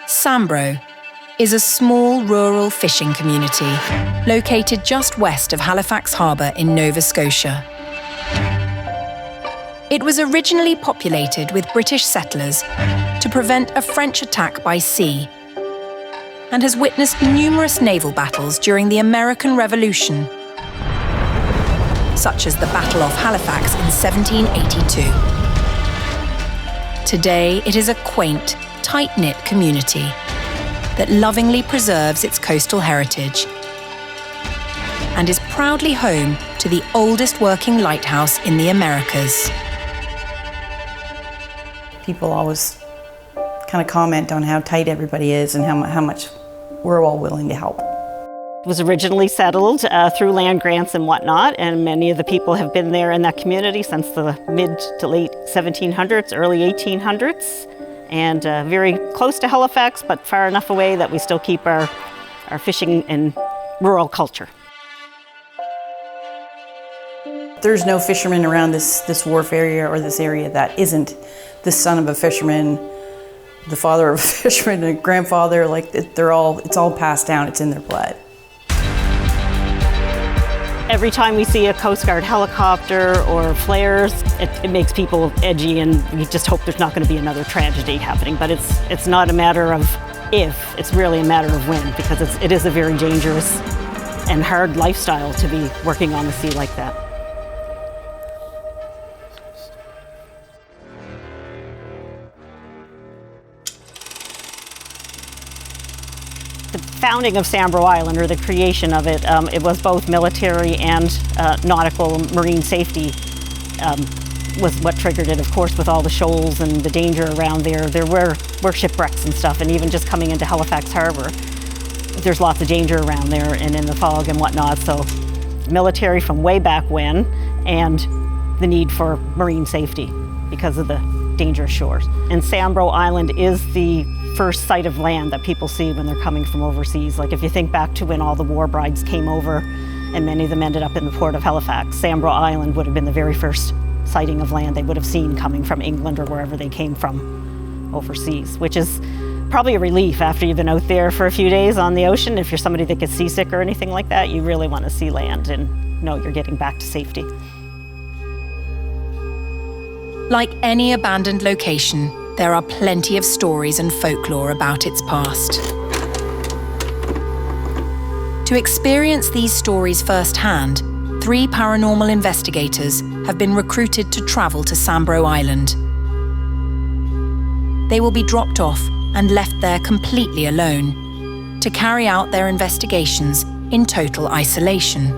Sambro is a small rural fishing community located just west of Halifax Harbour in Nova Scotia. It was originally populated with British settlers to prevent a French attack by sea, and has witnessed numerous naval battles during the American Revolution, such as the Battle of Halifax in 1782. Today, it is a quaint, tight-knit community that lovingly preserves its coastal heritage and is proudly home to the oldest working lighthouse in the Americas. People always kind of comment on how tight everybody is and how much we're all willing to help. It was originally settled through land grants and whatnot, and many of the people have been there in that community since the mid to late 1700s, early 1800s, and very close to Halifax, but far enough away that we still keep our fishing and rural culture. There's no fisherman around this wharf area or this area that isn't the son of a fisherman, the father of a fisherman, a grandfather. Like it's all passed down. It's in their blood. Every time we see a Coast Guard helicopter or flares, it makes people edgy, and we just hope there's not going to be another tragedy happening. But it's not a matter of if, it's really a matter of when, because it is a very dangerous and hard lifestyle to be working on the sea like that. The founding of Sambro Island, or the creation of it, it was both military and nautical marine safety was what triggered it, of course, with all the shoals and the danger around there. There were shipwrecks and stuff, and even just coming into Halifax Harbour, there's lots of danger around there and in the fog and whatnot. So military from way back when, and the need for marine safety because of the dangerous shores. And Sambro Island is the first sight of land that people see when they're coming from overseas. Like if you think back to when all the war brides came over and many of them ended up in the port of Halifax, Sambro Island would have been the very first sighting of land they would have seen coming from England or wherever they came from overseas, which is probably a relief after you've been out there for a few days on the ocean. If you're somebody that gets seasick or anything like that, you really want to see land and know you're getting back to safety. Like any abandoned location, there are plenty of stories and folklore about its past. To experience these stories firsthand, 3 paranormal investigators have been recruited to travel to Sambro Island. They will be dropped off and left there completely alone to carry out their investigations in total isolation.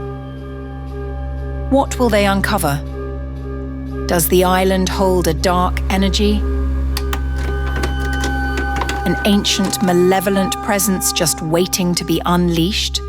What will they uncover? Does the island hold a dark energy? An ancient, malevolent presence just waiting to be unleashed?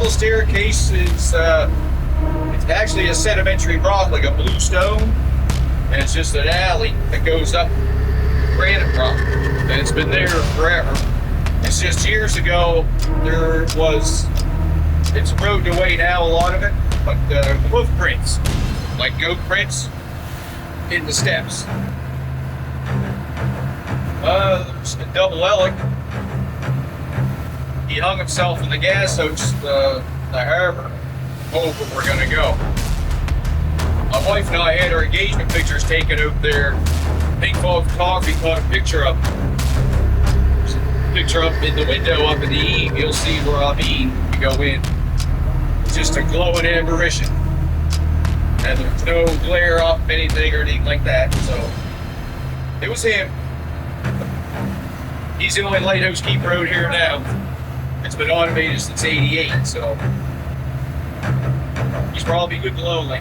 Staircase is it's actually a sedimentary rock, like a blue stone, and it's just an alley that goes up granite rock, and it's been there forever. It's just years ago it's eroded away now, a lot of it, but hoof prints, like goat prints, in the steps. There's a double elk. He hung himself in the gas hose, the harbour, over we're gonna go. My wife and I had our engagement pictures taken out there. Pink Fog Photography caught a picture up. There's a picture up in the window up in the eave. You'll see where I mean. You go in. It's just a glowing apparition. and there's no glare off anything or anything like that. So it was him. He's the only lighthouse keeper out here now. It's been automated since '88, so he's probably good and lonely.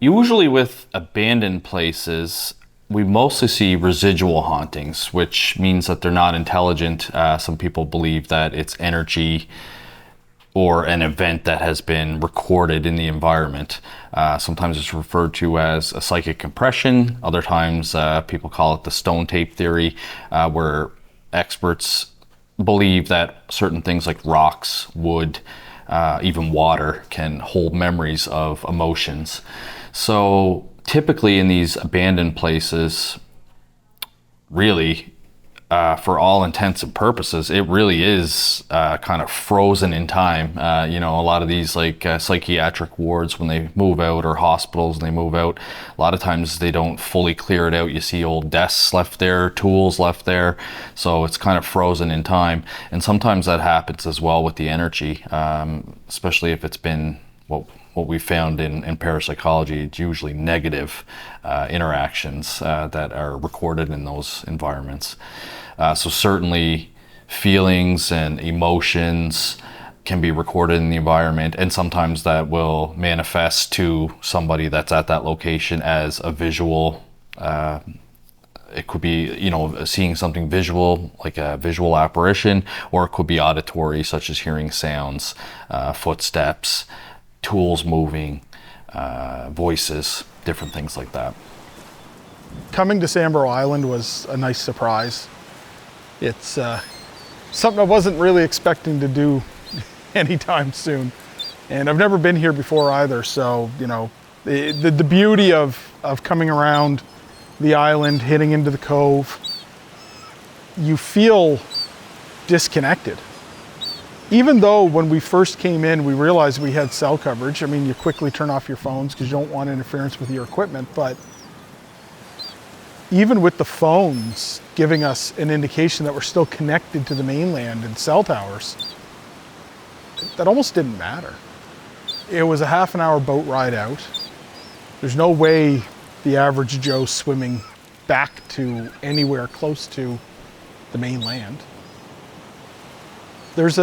Usually with abandoned places, we mostly see residual hauntings, which means that they're not intelligent. Some people believe that it's energy or an event that has been recorded in the environment. Sometimes it's referred to as a psychic compression. Other times people call it the stone tape theory, where experts believe that certain things like rocks, wood, even water can hold memories of emotions. So typically in these abandoned places, really, for all intents and purposes, it really is kind of frozen in time. A lot of these like psychiatric wards, when they move out, or hospitals, and they move out, a lot of times they don't fully clear it out. You see old desks left there, tools left there. So it's kind of frozen in time. And sometimes that happens as well with the energy, especially if it's been what we found in parapsychology. It's usually negative interactions that are recorded in those environments. So certainly feelings and emotions can be recorded in the environment, and sometimes that will manifest to somebody that's at that location as a visual. It could be, seeing something visual, like a visual apparition, or it could be auditory, such as hearing sounds, footsteps, tools moving, voices, different things like that. Coming to Sambro Island was a nice surprise. It's something I wasn't really expecting to do anytime soon. And I've never been here before either, so, the beauty of coming around the island, hitting into the cove, you feel disconnected. Even though when we first came in, we realized we had cell coverage. I mean, you quickly turn off your phones because you don't want interference with your equipment, but even with the phones giving us an indication that we're still connected to the mainland and cell towers, that almost didn't matter. It was a half an hour boat ride out. There's no way the average Joe swimming back to anywhere close to the mainland. There's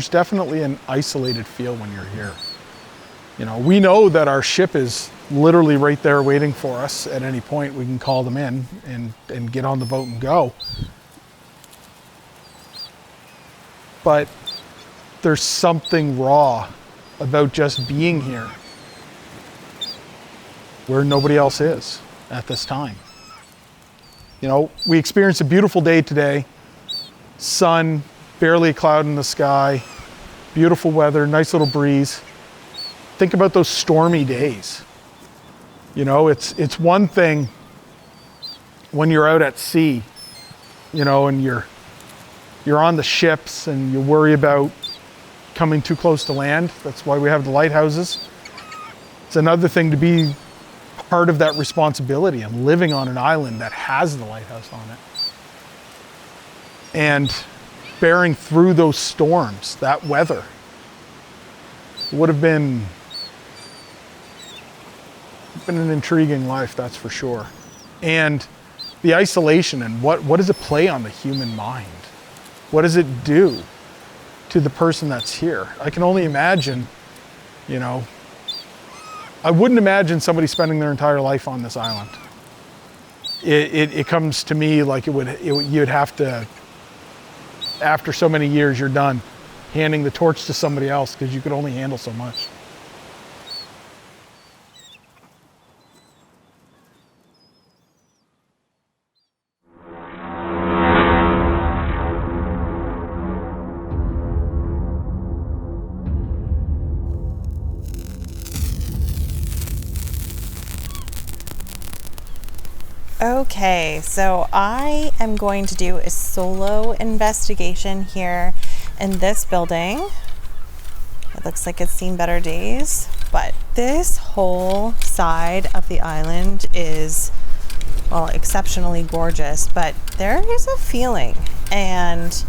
definitely an isolated feel when you're here. We know that our ship is literally right there waiting for us. At any point we can call them in and get on the boat and go. But there's something raw about just being here where nobody else is at this time. We experienced a beautiful day today. Sun, barely a cloud in the sky, beautiful weather, nice little breeze. Think about those stormy days. It's one thing when you're out at sea, and you're on the ships and you worry about coming too close to land. That's why we have the lighthouses. It's another thing to be part of that responsibility and living on an island that has the lighthouse on it. And bearing through those storms, that weather, would have been an intriguing life, that's for sure. And the isolation, and what does it play on the human mind? What does it do to the person that's here? I can only imagine, I wouldn't imagine somebody spending their entire life on this island. It comes to me like you'd have to, after so many years, you're done handing the torch to somebody else because you could only handle so much. Okay, so I am going to do a solo investigation here in this building. It looks like it's seen better days, but this whole side of the island is, well, exceptionally gorgeous, but there is a feeling, and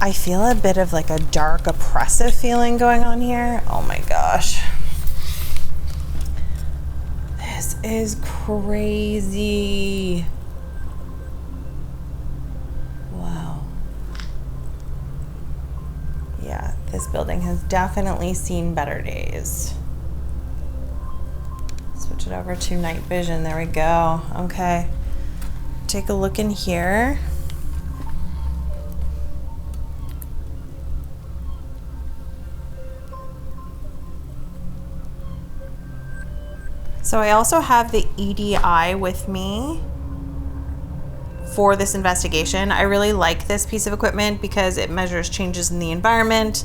I feel a bit of like a dark, oppressive feeling going on here. Oh my gosh. This is crazy. Wow. Yeah, this building has definitely seen better days. Switch it over to night vision. There we go. Okay. Take a look in here. So I also have the EDI with me for this investigation. I really like this piece of equipment because it measures changes in the environment.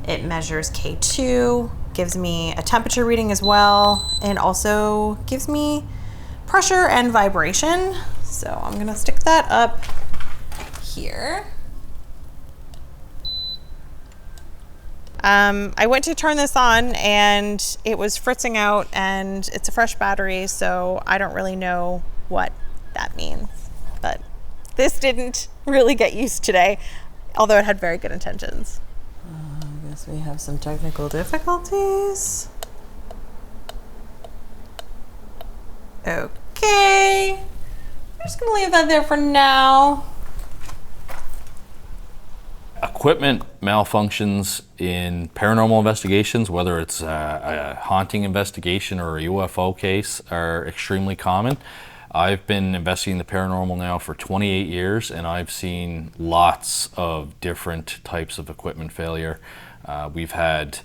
It measures K2, gives me a temperature reading as well, and also gives me pressure and vibration. So I'm gonna stick that up here. I went to turn this on and it was fritzing out, and it's a fresh battery, so I don't really know what that means. But this didn't really get used today, although it had very good intentions. I guess we have some technical difficulties. Okay. I'm just gonna leave that there for now. Equipment malfunctions in paranormal investigations, whether it's a haunting investigation or a UFO case, are extremely common. I've been investigating the paranormal now for 28 years, and I've seen lots of different types of equipment failure. We've had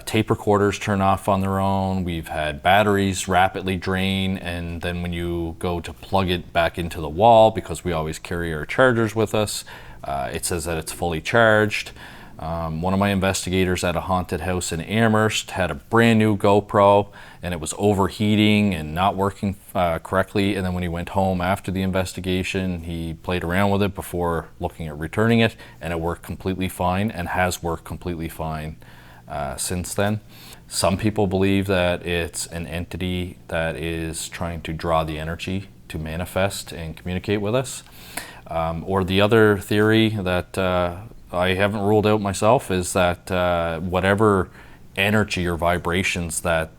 tape recorders turn off on their own. We've had batteries rapidly drain, and then when you go to plug it back into the wall, because we always carry our chargers with us, it says that it's fully charged. One of my investigators at a haunted house in Amherst had a brand new GoPro, and it was overheating and not working correctly. And then when he went home after the investigation, he played around with it before looking at returning it, and it worked completely fine and has worked completely fine since then. Some people believe that it's an entity that is trying to draw the energy to manifest and communicate with us. Or the other theory that I haven't ruled out myself is that whatever energy or vibrations that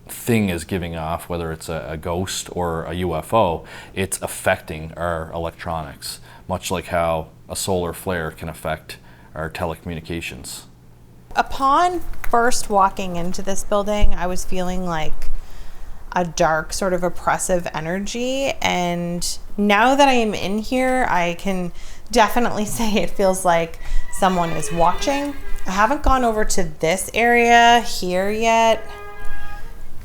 thing is giving off, whether it's a ghost or a UFO, it's affecting our electronics, much like how a solar flare can affect our telecommunications. Upon first walking into this building, I was feeling like a dark, sort of oppressive energy, and now that I am in here, I can definitely say it feels like someone is watching. I haven't gone over to this area here yet,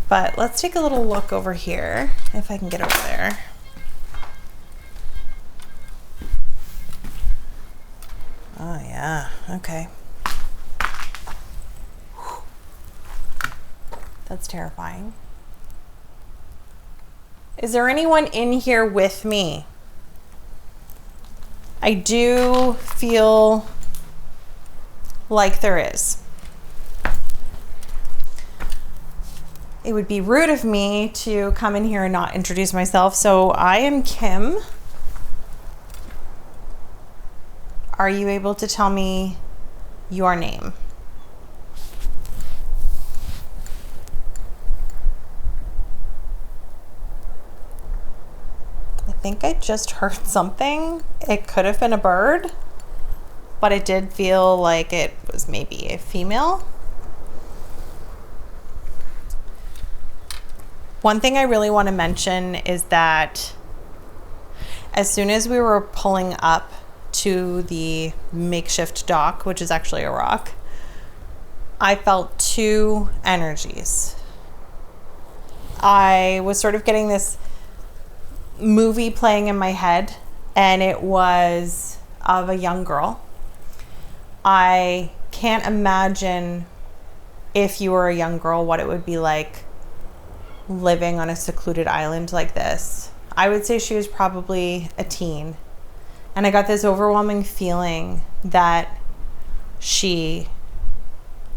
but let's take a little look over here if I can get over there. Oh yeah, okay. That's terrifying. Is there anyone in here with me? I do feel like there is. It would be rude of me to come in here and not introduce myself, so I am Kim. Are you able to tell me your name? I think I just heard something. It could have been a bird, but it did feel like it was maybe a female. One thing I really want to mention is that as soon as we were pulling up to the makeshift dock, which is actually a rock, I felt two energies. I was sort of getting this movie playing in my head, and it was of a young girl. I can't imagine if you were a young girl what it would be like living on a secluded island like this. I would say she was probably a teen. And I got this overwhelming feeling that she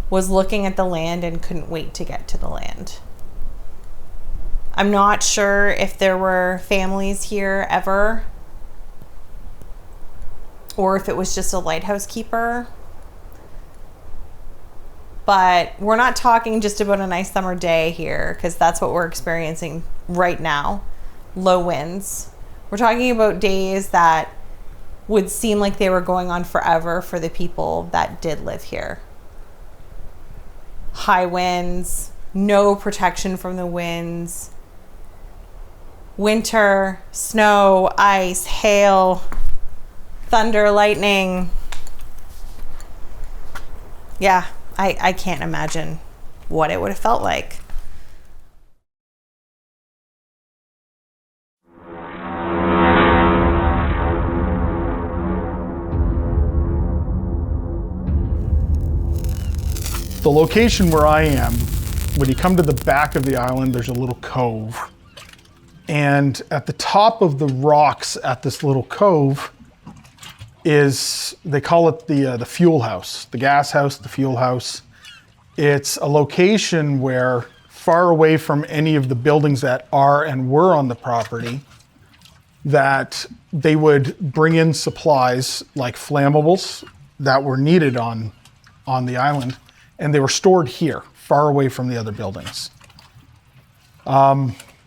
was looking at the land and couldn't wait to get to the land. I'm not sure if there were families here ever, or if it was just a lighthouse keeper. But we're not talking just about a nice summer day here, because that's what we're experiencing right now. Low winds. We're talking about days that would seem like they were going on forever for the people that did live here. High winds, no protection from the winds, winter, snow, ice, hail, thunder, lightning. Yeah, I can't imagine what it would have felt like. The location where I am, when you come to the back of the island, there's a little cove. And at the top of the rocks at this little cove is, they call it the fuel house, the gas house, the fuel house. It's a location where, far away from any of the buildings that are and were on the property, that they would bring in supplies like flammables that were needed on the island. And they were stored here, far away from the other buildings.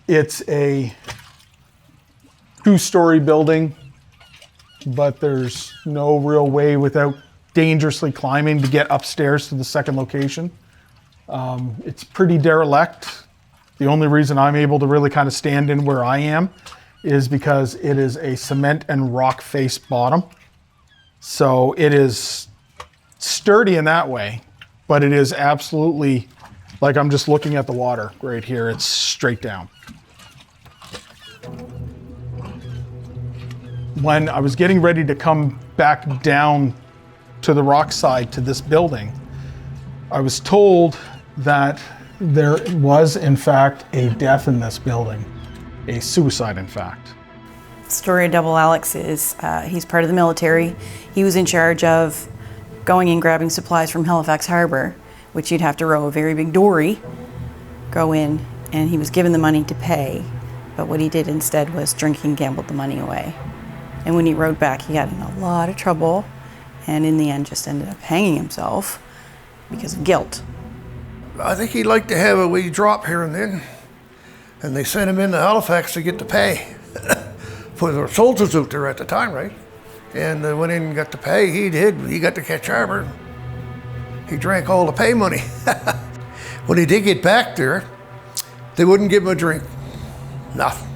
It's a 2-story building, but there's no real way without dangerously climbing to get upstairs to the second location. It's pretty derelict. The only reason I'm able to really kind of stand in where I am is because it is a cement and rock face bottom. So it is sturdy in that way. But it is absolutely, like I'm just looking at the water right here, it's straight down. When I was getting ready to come back down to the rock side to this building, I was told that there was in fact a death in this building, a suicide in fact. The story of Double Alex is he's part of the military. He was in charge of going and grabbing supplies from Halifax Harbour, which you'd have to row a very big dory, go in, and he was given the money to pay. But what he did instead was drink and gambled the money away. And when he rowed back, he got in a lot of trouble, and in the end just ended up hanging himself because of guilt. I think he'd like to have a wee drop here and then, and they sent him into Halifax to get the pay. For the soldiers out there at the time, right? And went in and got the pay. He did. He got to catch Harbour. He drank all the pay money. When he did get back there, they wouldn't give him a drink. Nothing.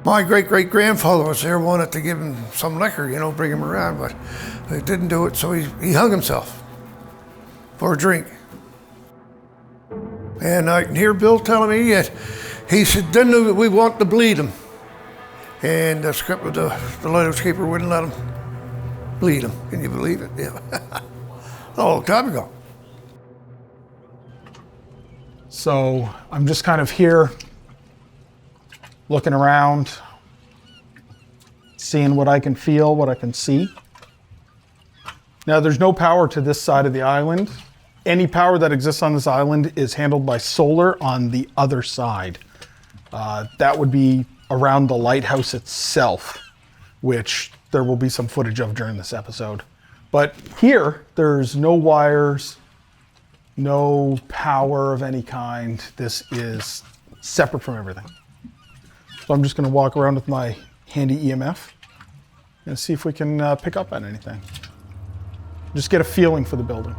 My great-great-grandfather was there, wanted to give him some liquor, you know, bring him around, but they didn't do it, so he hung himself for a drink. And I can hear Bill telling me that he said, then we want to bleed him. And the lighthouse keeper wouldn't let him bleed him. Can you believe it? Yeah. A long time ago. So I'm just kind of here looking around, seeing what I can feel, what I can see. Now there's no power to this side of the island. Any power that exists on this island is handled by solar on the other side. That would be around the lighthouse itself, which there will be some footage of during this episode. But here, there's no wires, no power of any kind. This is separate from everything. So I'm just gonna walk around with my handy EMF and see if we can pick up on anything. Just get a feeling for the building.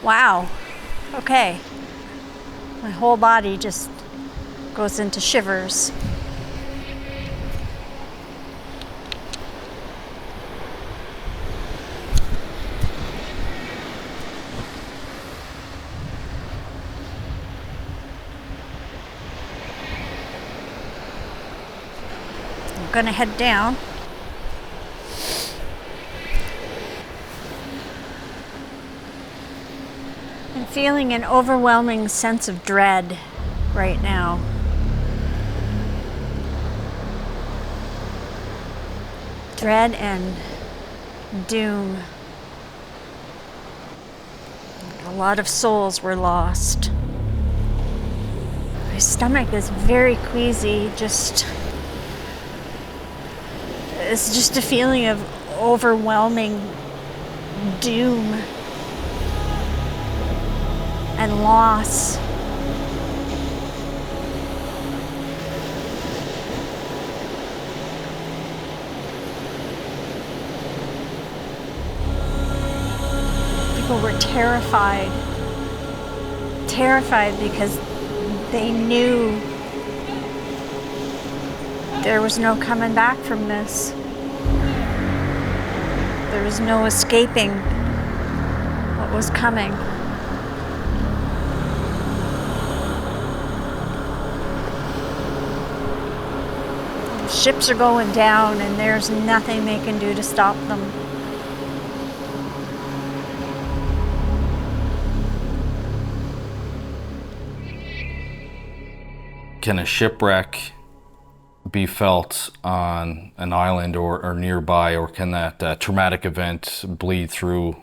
Wow. Okay. My whole body just goes into shivers. I'm gonna head down. I'm feeling an overwhelming sense of dread right now. Dread and doom. A lot of souls were lost. My stomach is very queasy, it's just a feeling of overwhelming doom and loss. People were terrified because they knew there was no coming back from this. There was no escaping what was coming. Ships are going down and there's nothing they can do to stop them. Can a shipwreck be felt on an island or nearby, or can that traumatic event bleed through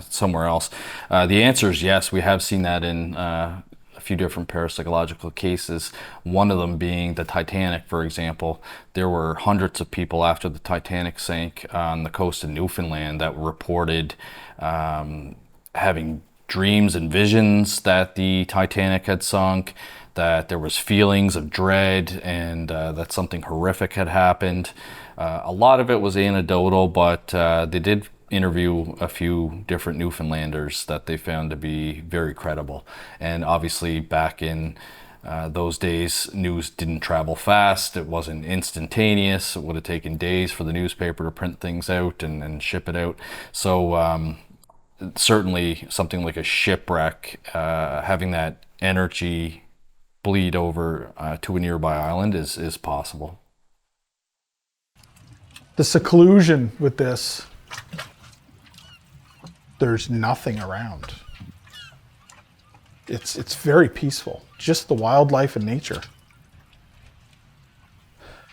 somewhere else? The answer is yes. We have seen that in a few different parapsychological cases, one of them being the Titanic, for example. There were hundreds of people after the Titanic sank on the coast of Newfoundland that were reported having dreams and visions that the Titanic had sunk, that there was feelings of dread, and that something horrific had happened. A lot of it was anecdotal, but they did interview a few different Newfoundlanders that they found to be very credible. And obviously back in those days, news didn't travel fast. It wasn't instantaneous. It would have taken days for the newspaper to print things out and ship it out. So certainly something like a shipwreck, having that energy bleed over to a nearby island is possible. The seclusion with this, there's nothing around. It's very peaceful, just the wildlife and nature.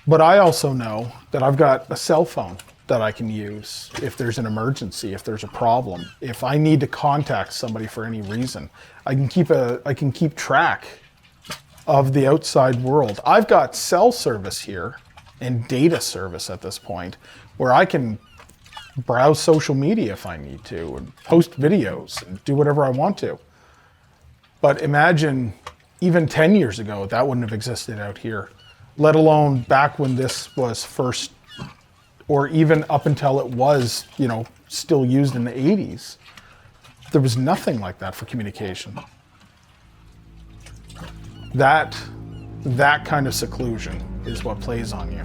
But I also know that I've got a cell phone that I can use if there's an emergency, if there's a problem, if I need to contact somebody for any reason. I can keep track of the outside world. I've got cell service here and data service at this point where I can browse social media if I need to and post videos and do whatever I want to. But imagine even 10 years ago, that wouldn't have existed out here, let alone back when this was first, or even up until it was, still used in the 80s. There was nothing like that for communication. That kind of seclusion is what plays on you.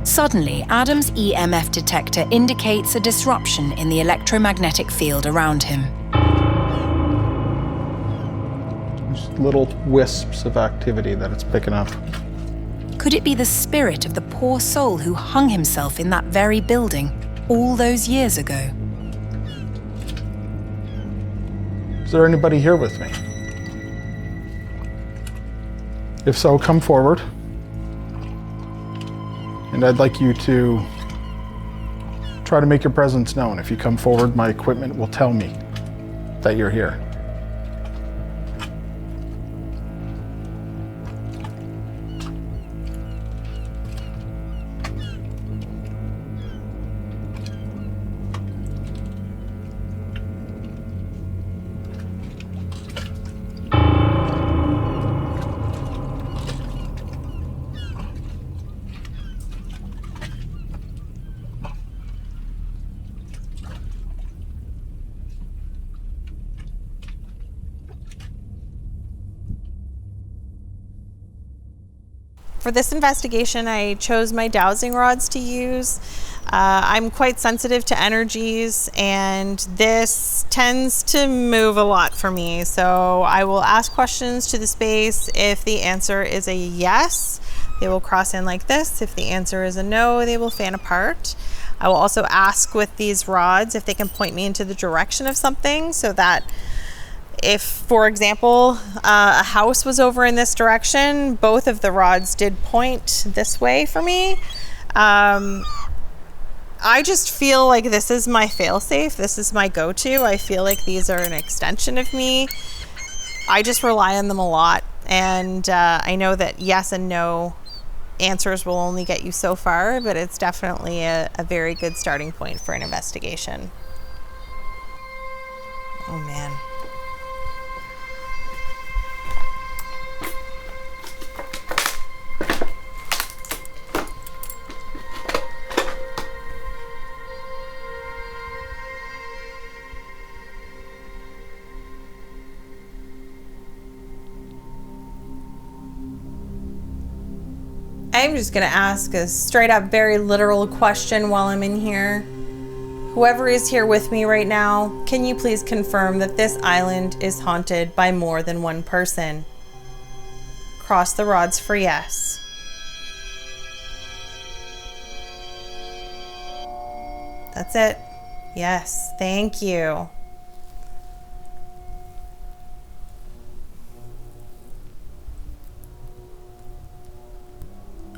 Suddenly, Adam's EMF detector indicates a disruption in the electromagnetic field around him. Just little wisps of activity that it's picking up. Could it be the spirit of the poor soul who hung himself in that very building all those years ago? Is there anybody here with me? If so, come forward. And I'd like you to try to make your presence known. If you come forward, my equipment will tell me that you're here. for this investigation, I chose my dowsing rods to use. I'm quite sensitive to energies, and this tends to move a lot for me. So I will ask questions to the space. If the answer is a yes, they will cross in like this. If the answer is a no, they will fan apart. I will also ask with these rods if they can point me into the direction of something, so that if, for example, a house was over in this direction, both of the rods did point this way for me. I just feel like this is my fail-safe. This is my go-to. I feel like these are an extension of me. I just rely on them a lot. And I know that yes and no answers will only get you so far, but it's definitely a very good starting point for an investigation. Oh man. I'm just gonna ask a straight up, very literal question while I'm in here. Whoever is here with me right now, can you please confirm that this island is haunted by more than one person? Cross the rods for yes. That's it. Yes, thank you.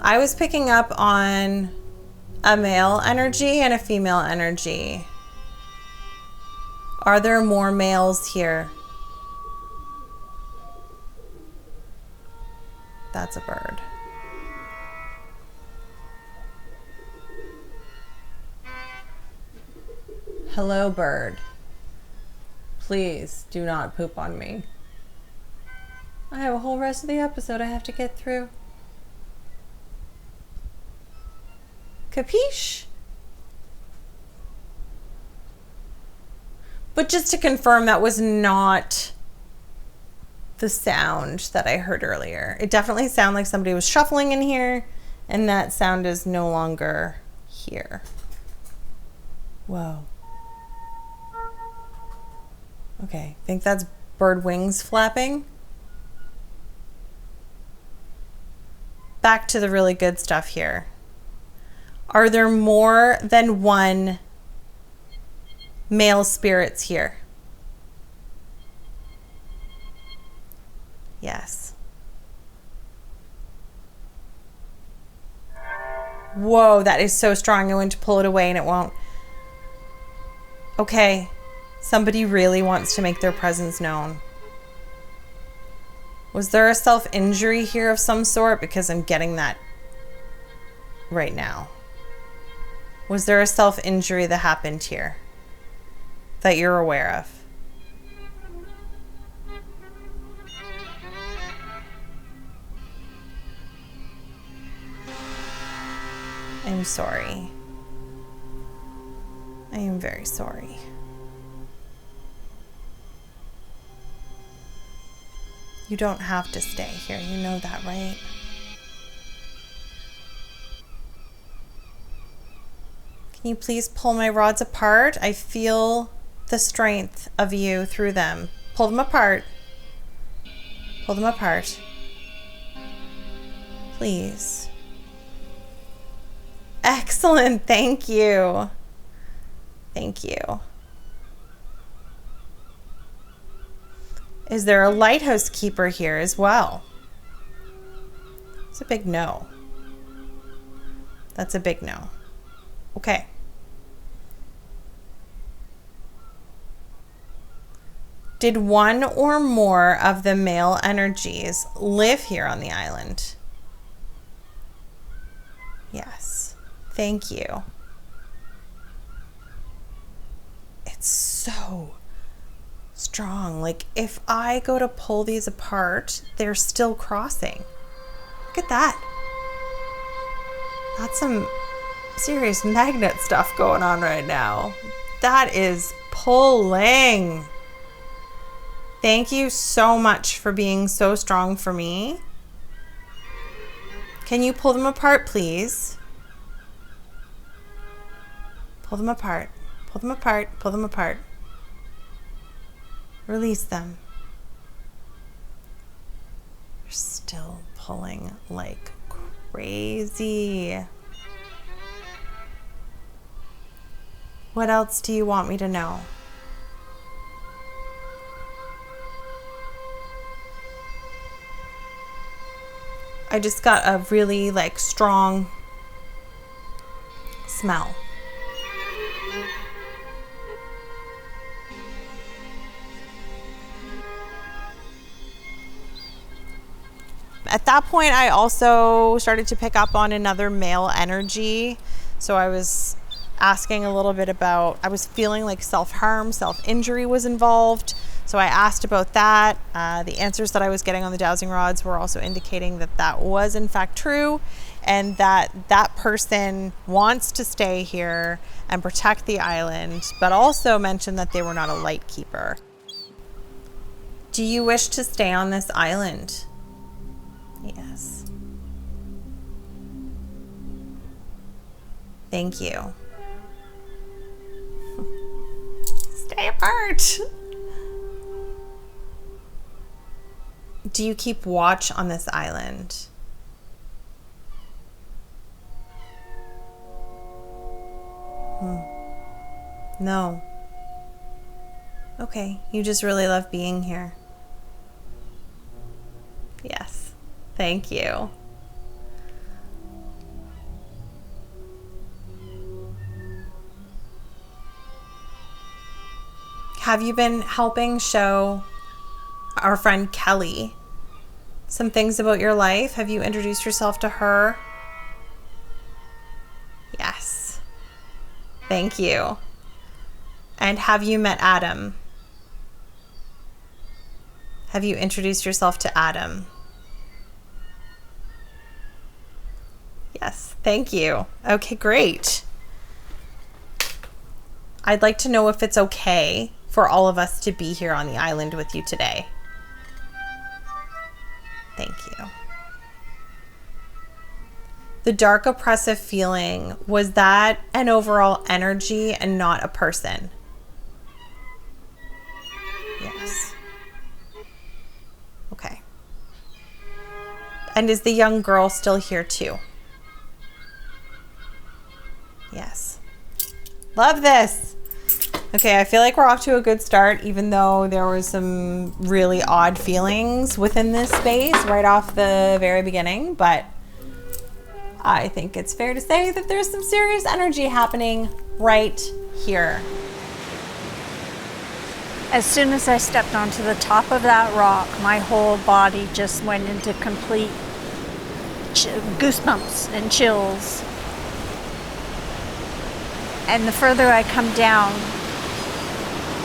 I was picking up on a male energy and a female energy. Are there more males here? That's a bird. Hello, bird. Please do not poop on me. I have a whole rest of the episode I have to get through. Capiche? But just to confirm, that was not the sound that I heard earlier. It definitely sounded like somebody was shuffling in here, and that sound is no longer here. Whoa. Okay, I think that's bird wings flapping. Back to the really good stuff here. Are there more than one male spirits here? Yes. Whoa, that is so strong. I went to pull it away and it won't. Okay, somebody really wants to make their presence known. Was there a self-injury here of some sort? Because I'm getting that right now. Was there a self-injury that happened here that you're aware of? I'm sorry. I am very sorry. You don't have to stay here, you know that, right? Can you please pull my rods apart? I feel the strength of you through them. Pull them apart. Pull them apart. Please. Excellent, thank you. Thank you. Is there a lighthouse keeper here as well? It's a big no. That's a big no. Okay. Did one or more of the male energies live here on the island? Yes. Thank you. It's so strong. Like, if I go to pull these apart, they're still crossing. Look at that. That's some serious magnet stuff going on right now. That is pulling. Thank you so much for being so strong for me. Can you pull them apart, please? Pull them apart. Pull them apart. Pull them apart. Release them. You're still pulling like crazy. What else do you want me to know? I just got a really like strong smell. At that point, I also started to pick up on another male energy. So I was asking a little bit about, I was feeling like self-harm, self-injury was involved. So I asked about that. The answers that I was getting on the dowsing rods were also indicating that that was in fact true, and that that person wants to stay here and protect the island, but also mentioned that they were not a light keeper. Do you wish to stay on this island? Yes. Thank you. Stay apart. Do you keep watch on this island? No. Okay, you just really love being here. Yes, thank you. Have you been helping show our friend Kelly some things about your life? Have you introduced yourself to her? Yes. Thank you. And have you met Adam? Have you introduced yourself to Adam? Yes. Thank you. Okay, great. I'd like to know if it's okay for all of us to be here on the island with you today. Thank you. The dark oppressive feeling, was that an overall energy and not a person? Yes. Okay. And is the young girl still here too? Yes. Love this. Okay, I feel like we're off to a good start, even though there was some really odd feelings within this space right off the very beginning, but I think it's fair to say that there's some serious energy happening right here. As soon as I stepped onto the top of that rock, my whole body just went into complete goosebumps and chills. And the further I come down,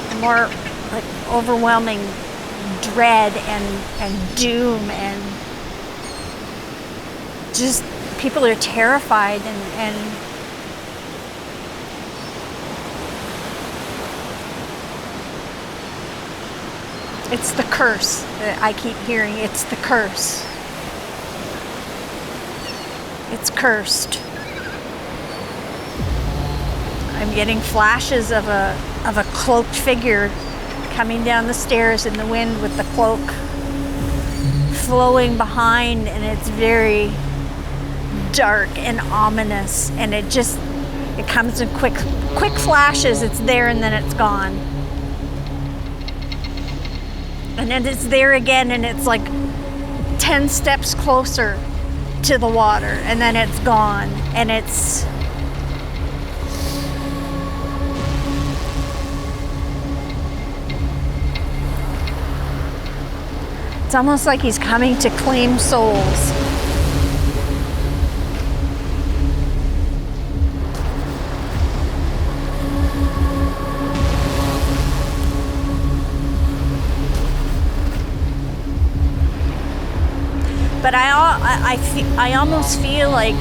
the more like overwhelming dread and doom, and just people are terrified and it's the curse that I keep hearing. It's the curse. It's cursed. I'm getting flashes of a cloaked figure coming down the stairs in the wind with the cloak flowing behind, and it's very dark and ominous, and it comes in quick flashes. It's there and then it's gone. And then it's there again, and it's like 10 steps closer to the water, and then it's gone, and it's almost like he's coming to claim souls. But I almost feel like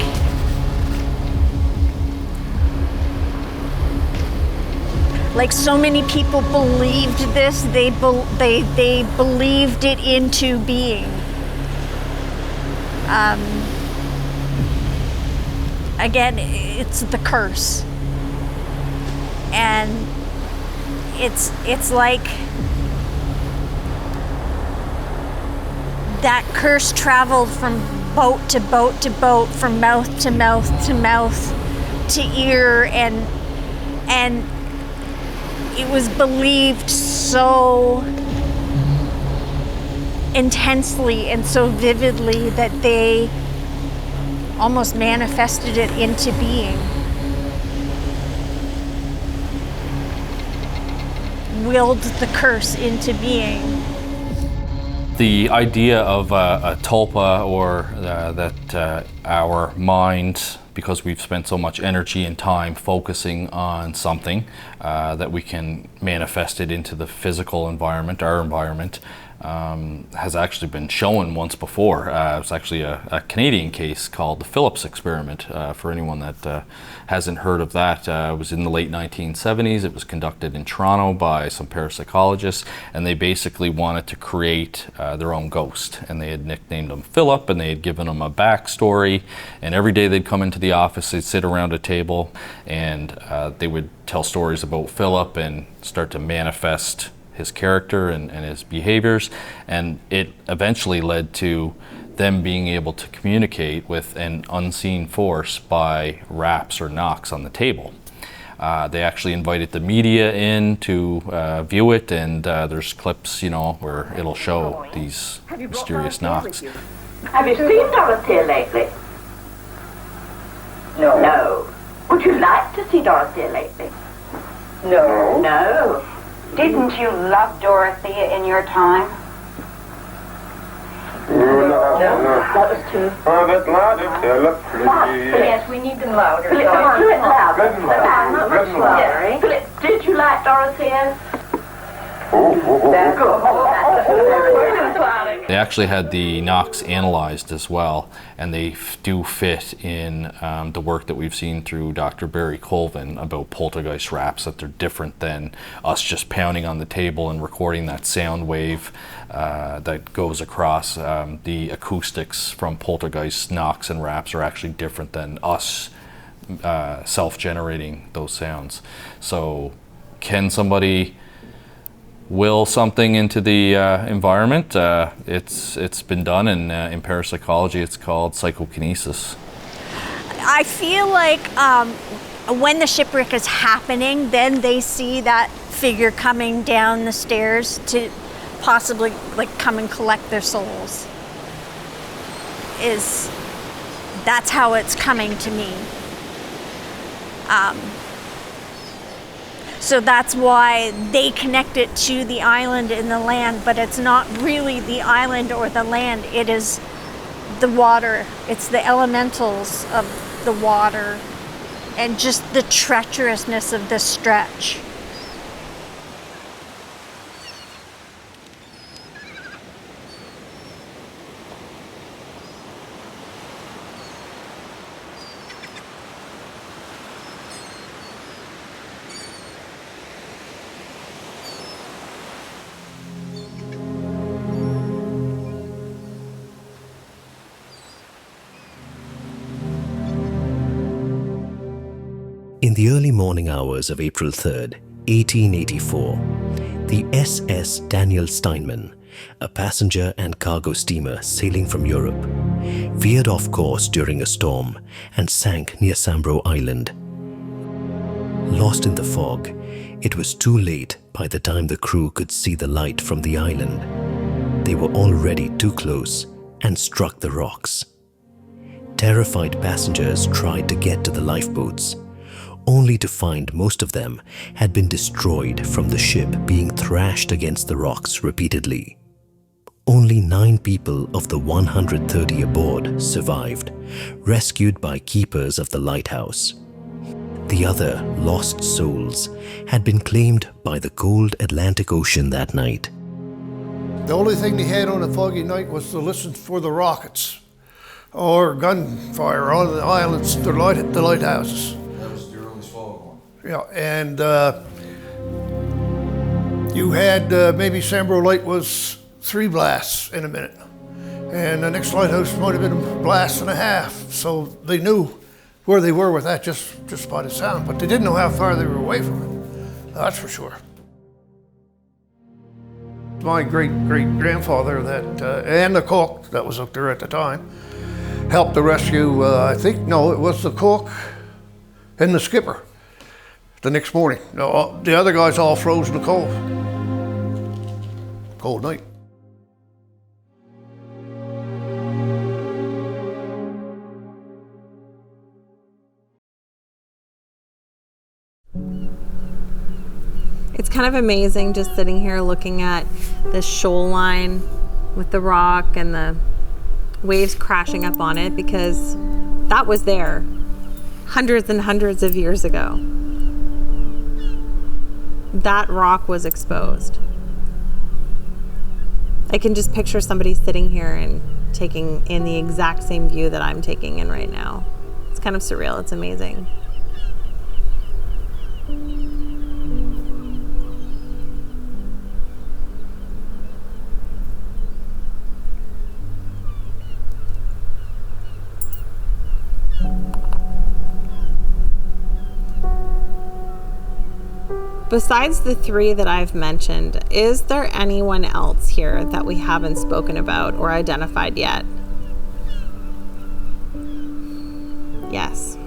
so many people believed this. They believed it into being. again, it's the curse. And it's like that curse traveled from boat to boat to boat, from mouth to mouth to mouth to ear, and it was believed so intensely and so vividly that they almost manifested it into being. Willed the curse into being. The idea of a tulpa, or that our mind, because we've spent so much energy and time focusing on something, that we can manifest it into the physical environment, our environment, has actually been shown once before. It's actually a Canadian case called the Phillips experiment. For anyone that hasn't heard of that, it was in the late 1970s. It was conducted in Toronto by some parapsychologists, and they basically wanted to create their own ghost. And they had nicknamed him Philip, and they had given him a backstory. And every day they'd come into the office, they'd sit around a table, and they would tell stories about Philip and start to manifest his character and his behaviors, and it eventually led to them being able to communicate with an unseen force by raps or knocks on the table. They actually invited the media in to view it, and there's clips, where it'll show these mysterious knocks. Have you seen Dorothea lately? No. No. Would you like to see Dorothea lately? No. No. Didn't you love Dorothea in your time? No. That was too... Oh, that's louder, Philip, please. Yes, we need them louder. Philip, come on, do it louder. Not much louder. Philip, did you like Dorothea? They actually had the knocks analyzed as well, and they do fit in the work that we've seen through Dr. Barry Colvin about poltergeist raps, that they're different than us just pounding on the table and recording that sound wave that goes across. The acoustics from poltergeist knocks and raps are actually different than us self-generating those sounds. So can somebody will something into the environment? It's been done in parapsychology. It's called psychokinesis. I feel like when the shipwreck is happening, then they see that figure coming down the stairs to possibly come and collect their souls. That's how it's coming to me. So that's why they connect it to the island and the land, but it's not really the island or the land. It is the water. It's the elementals of the water and just the treacherousness of this stretch. In the early morning hours of April 3rd, 1884, the SS Daniel Steinman, a passenger and cargo steamer sailing from Europe, veered off course during a storm and sank near Sambro Island. Lost in the fog, it was too late by the time the crew could see the light from the island. They were already too close and struck the rocks. Terrified passengers tried to get to the lifeboats, only to find most of them had been destroyed from the ship being thrashed against the rocks repeatedly. Only 9 people of the 130 aboard survived, rescued by keepers of the lighthouse. The other lost souls had been claimed by the cold Atlantic Ocean that night. The only thing they had on a foggy night was to listen for the rockets or gunfire on the islands, the lighthouses. Yeah, and you had maybe Sambro Light was 3 blasts in a minute, and the next lighthouse might have been a blast and a half. So they knew where they were with that just by the sound, but they didn't know how far they were away from it. That's for sure. My great-great-grandfather and the cook that was up there at the time helped to rescue, I think, no, it was the cook and the skipper the next morning. No, the other guys all froze in the cold. Cold night. It's kind of amazing just sitting here looking at the shoreline with the rock and the waves crashing up on it, because that was there hundreds and hundreds of years ago. That rock was exposed. I can just picture somebody sitting here and taking in the exact same view that I'm taking in right now. It's kind of surreal. It's amazing. Besides the three that I've mentioned, is there anyone else here that we haven't spoken about or identified yet? Yes.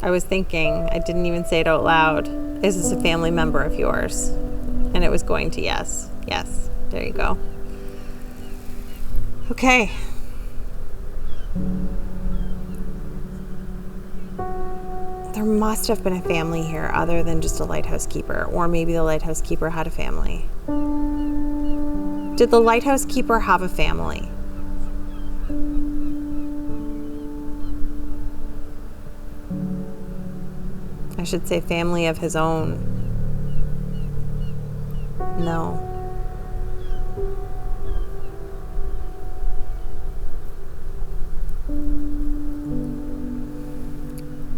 I was thinking, I didn't even say it out loud, is this a family member of yours? And it was going to yes. Yes, there you go. Okay. There must have been a family here other than just a lighthouse keeper, or maybe the lighthouse keeper had a family. Did the lighthouse keeper have a family? I should say family of his own. No.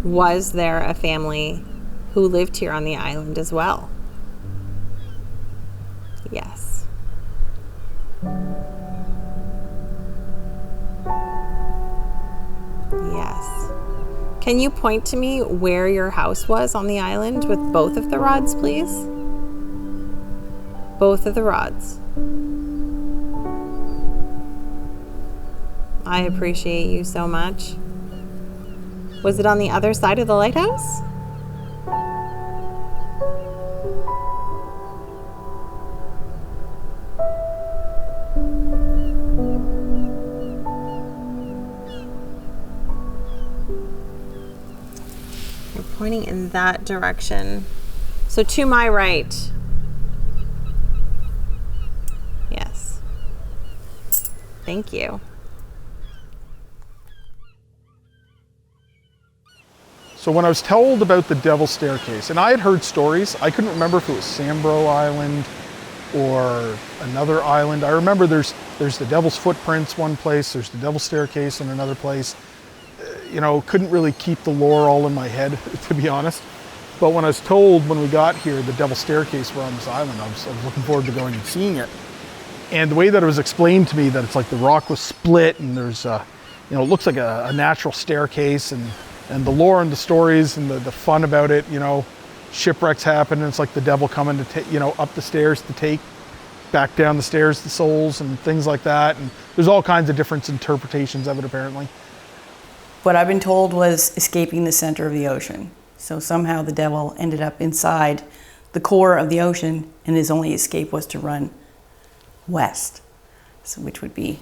Was there a family who lived here on the island as well? Yes. Yes. Can you point to me where your house was on the island with both of the rods, please? Both of the rods. I appreciate you so much. Was it on the other side of the lighthouse? You're pointing in that direction. So to my right. Yes. Thank you. So when I was told about the Devil's Staircase, and I had heard stories, I couldn't remember if it was Sambro Island or another island. I remember there's the Devil's Footprints one place, there's the Devil's Staircase in another place. You know, couldn't really keep the lore all in my head, to be honest. But when I was told when we got here the Devil's Staircase were on this island, I was looking forward to going and seeing it. And the way that it was explained to me, that it's like the rock was split and there's, it looks like a natural staircase, and the lore and the stories and the fun about it, shipwrecks happen and it's like the devil coming to up the stairs to take back down the stairs the souls and things like that. And there's all kinds of different interpretations of it apparently. What I've been told was escaping the center of the ocean. So somehow the devil ended up inside the core of the ocean and his only escape was to run west, which would be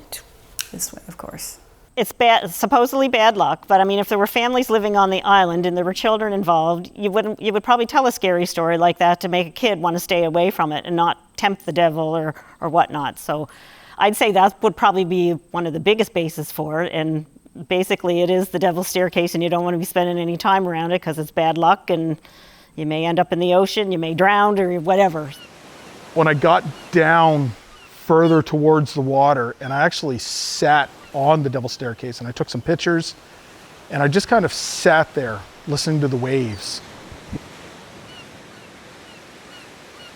this way, of course. It's supposedly bad luck, but I mean, if there were families living on the island and there were children involved, you would probably tell a scary story like that to make a kid want to stay away from it and not tempt the devil or whatnot. So I'd say that would probably be one of the biggest bases for it. And basically it is the Devil's Staircase and you don't want to be spending any time around it because it's bad luck and you may end up in the ocean, you may drown or whatever. When I got down further towards the water and I actually sat on the Devil's Staircase and I took some pictures and I just kind of sat there listening to the waves.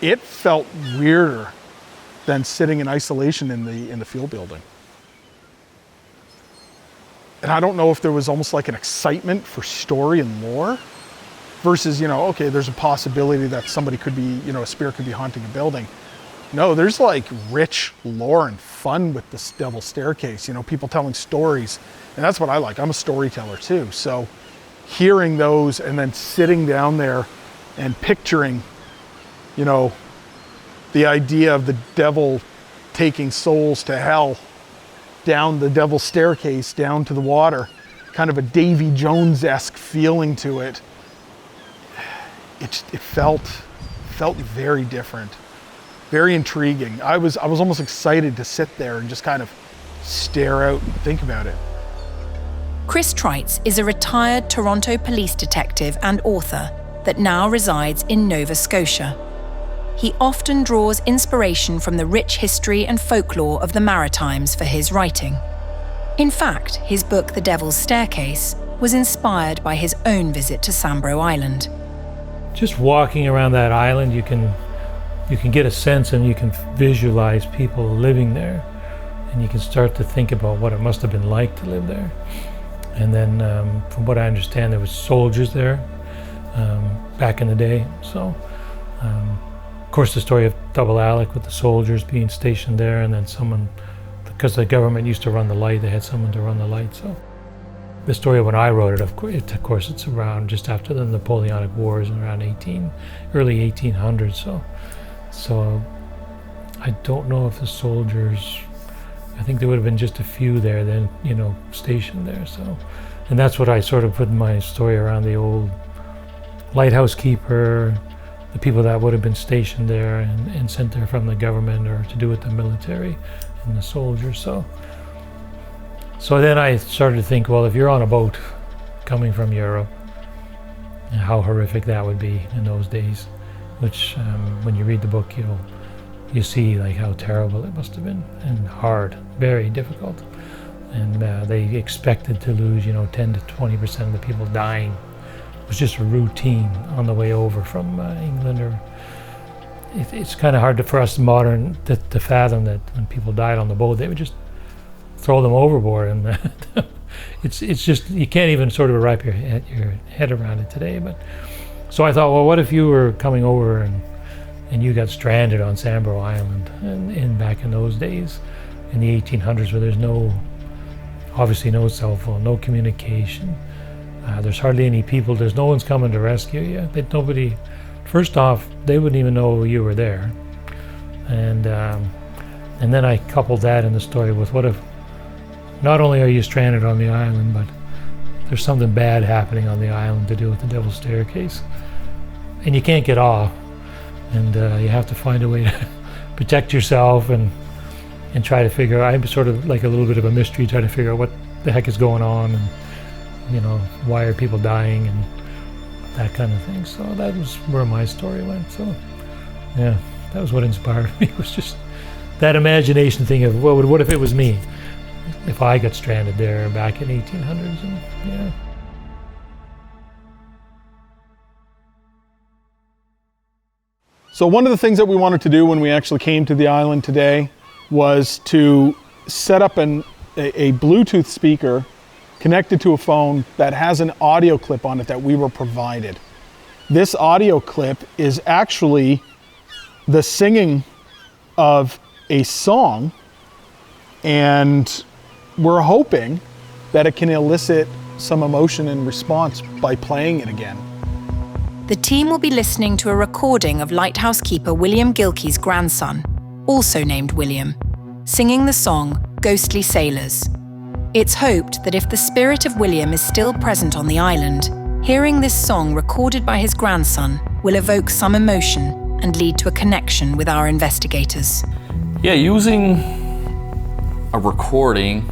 it felt weirder than sitting in isolation in the field building. And I don't know if there was almost like an excitement for story and lore versus, okay, there's a possibility that somebody could be, a spirit could be haunting a building. No, there's like rich lore and fun with this Devil's Staircase, people telling stories. And that's what I like. I'm a storyteller too. So hearing those and then sitting down there and picturing, the idea of the devil taking souls to hell down the Devil's Staircase, down to the water, kind of a Davy Jones-esque feeling to it. It felt very different. Very intriguing. I was almost excited to sit there and just kind of stare out and think about it. Chris Trites is a retired Toronto police detective and author that now resides in Nova Scotia. He often draws inspiration from the rich history and folklore of the Maritimes for his writing. In fact, his book The Devil's Staircase was inspired by his own visit to Sambro Island. Just walking around that island, you can get a sense and you can visualize people living there, and you can start to think about what it must have been like to live there. And then from what I understand, there was soldiers there back in the day. So of course the story of Double Alec with the soldiers being stationed there, and then someone, because the government used to run the light, they had someone to run the light. So the story when I wrote it, of course it's around just after the Napoleonic Wars in around early 1800s. So I don't know if the soldiers, I think there would have been just a few there then, stationed there. So, and that's what I sort of put in my story around the old lighthouse keeper, the people that would have been stationed there and sent there from the government or to do with the military and the soldiers. So then I started to think, well, if you're on a boat coming from Europe, how horrific that would be in those days. Which when you read the book, you see like how terrible it must have been, and hard, very difficult. And they expected to lose 10 to 20% of the people dying. It was just a routine on the way over from England. Or it's kind of hard for us modern to fathom that when people died on the boat, they would just throw them overboard, and it's just, you can't even sort of wrap your head around it today. But so I thought, well, what if you were coming over and you got stranded on Sambro Island and back in those days, in the 1800s, where there's obviously no cell phone, no communication, there's hardly any people, there's no one's coming to rescue you. First off, they wouldn't even know you were there. And then I coupled that in the story with, what if not only are you stranded on the island, but there's something bad happening on the island to do with the Devil's Staircase, and you can't get off, and you have to find a way to protect yourself and try to figure out. I'm sort of like a little bit of a mystery, trying to figure out what the heck is going on, and why are people dying and that kind of thing. So that was where my story went. So yeah, that was what inspired me. It was just that imagination thing of, well, what if it was me? If I got stranded there back in 1800s, and yeah. So one of the things that we wanted to do when we actually came to the island today was to set up a Bluetooth speaker connected to a phone that has an audio clip on it that we were provided. This audio clip is actually the singing of a song, and we're hoping that it can elicit some emotion and response by playing it again. The team will be listening to a recording of lighthouse keeper William Gilkey's grandson, also named William, singing the song Ghostly Sailors. It's hoped that if the spirit of William is still present on the island, hearing this song recorded by his grandson will evoke some emotion and lead to a connection with our investigators. Yeah, using a recording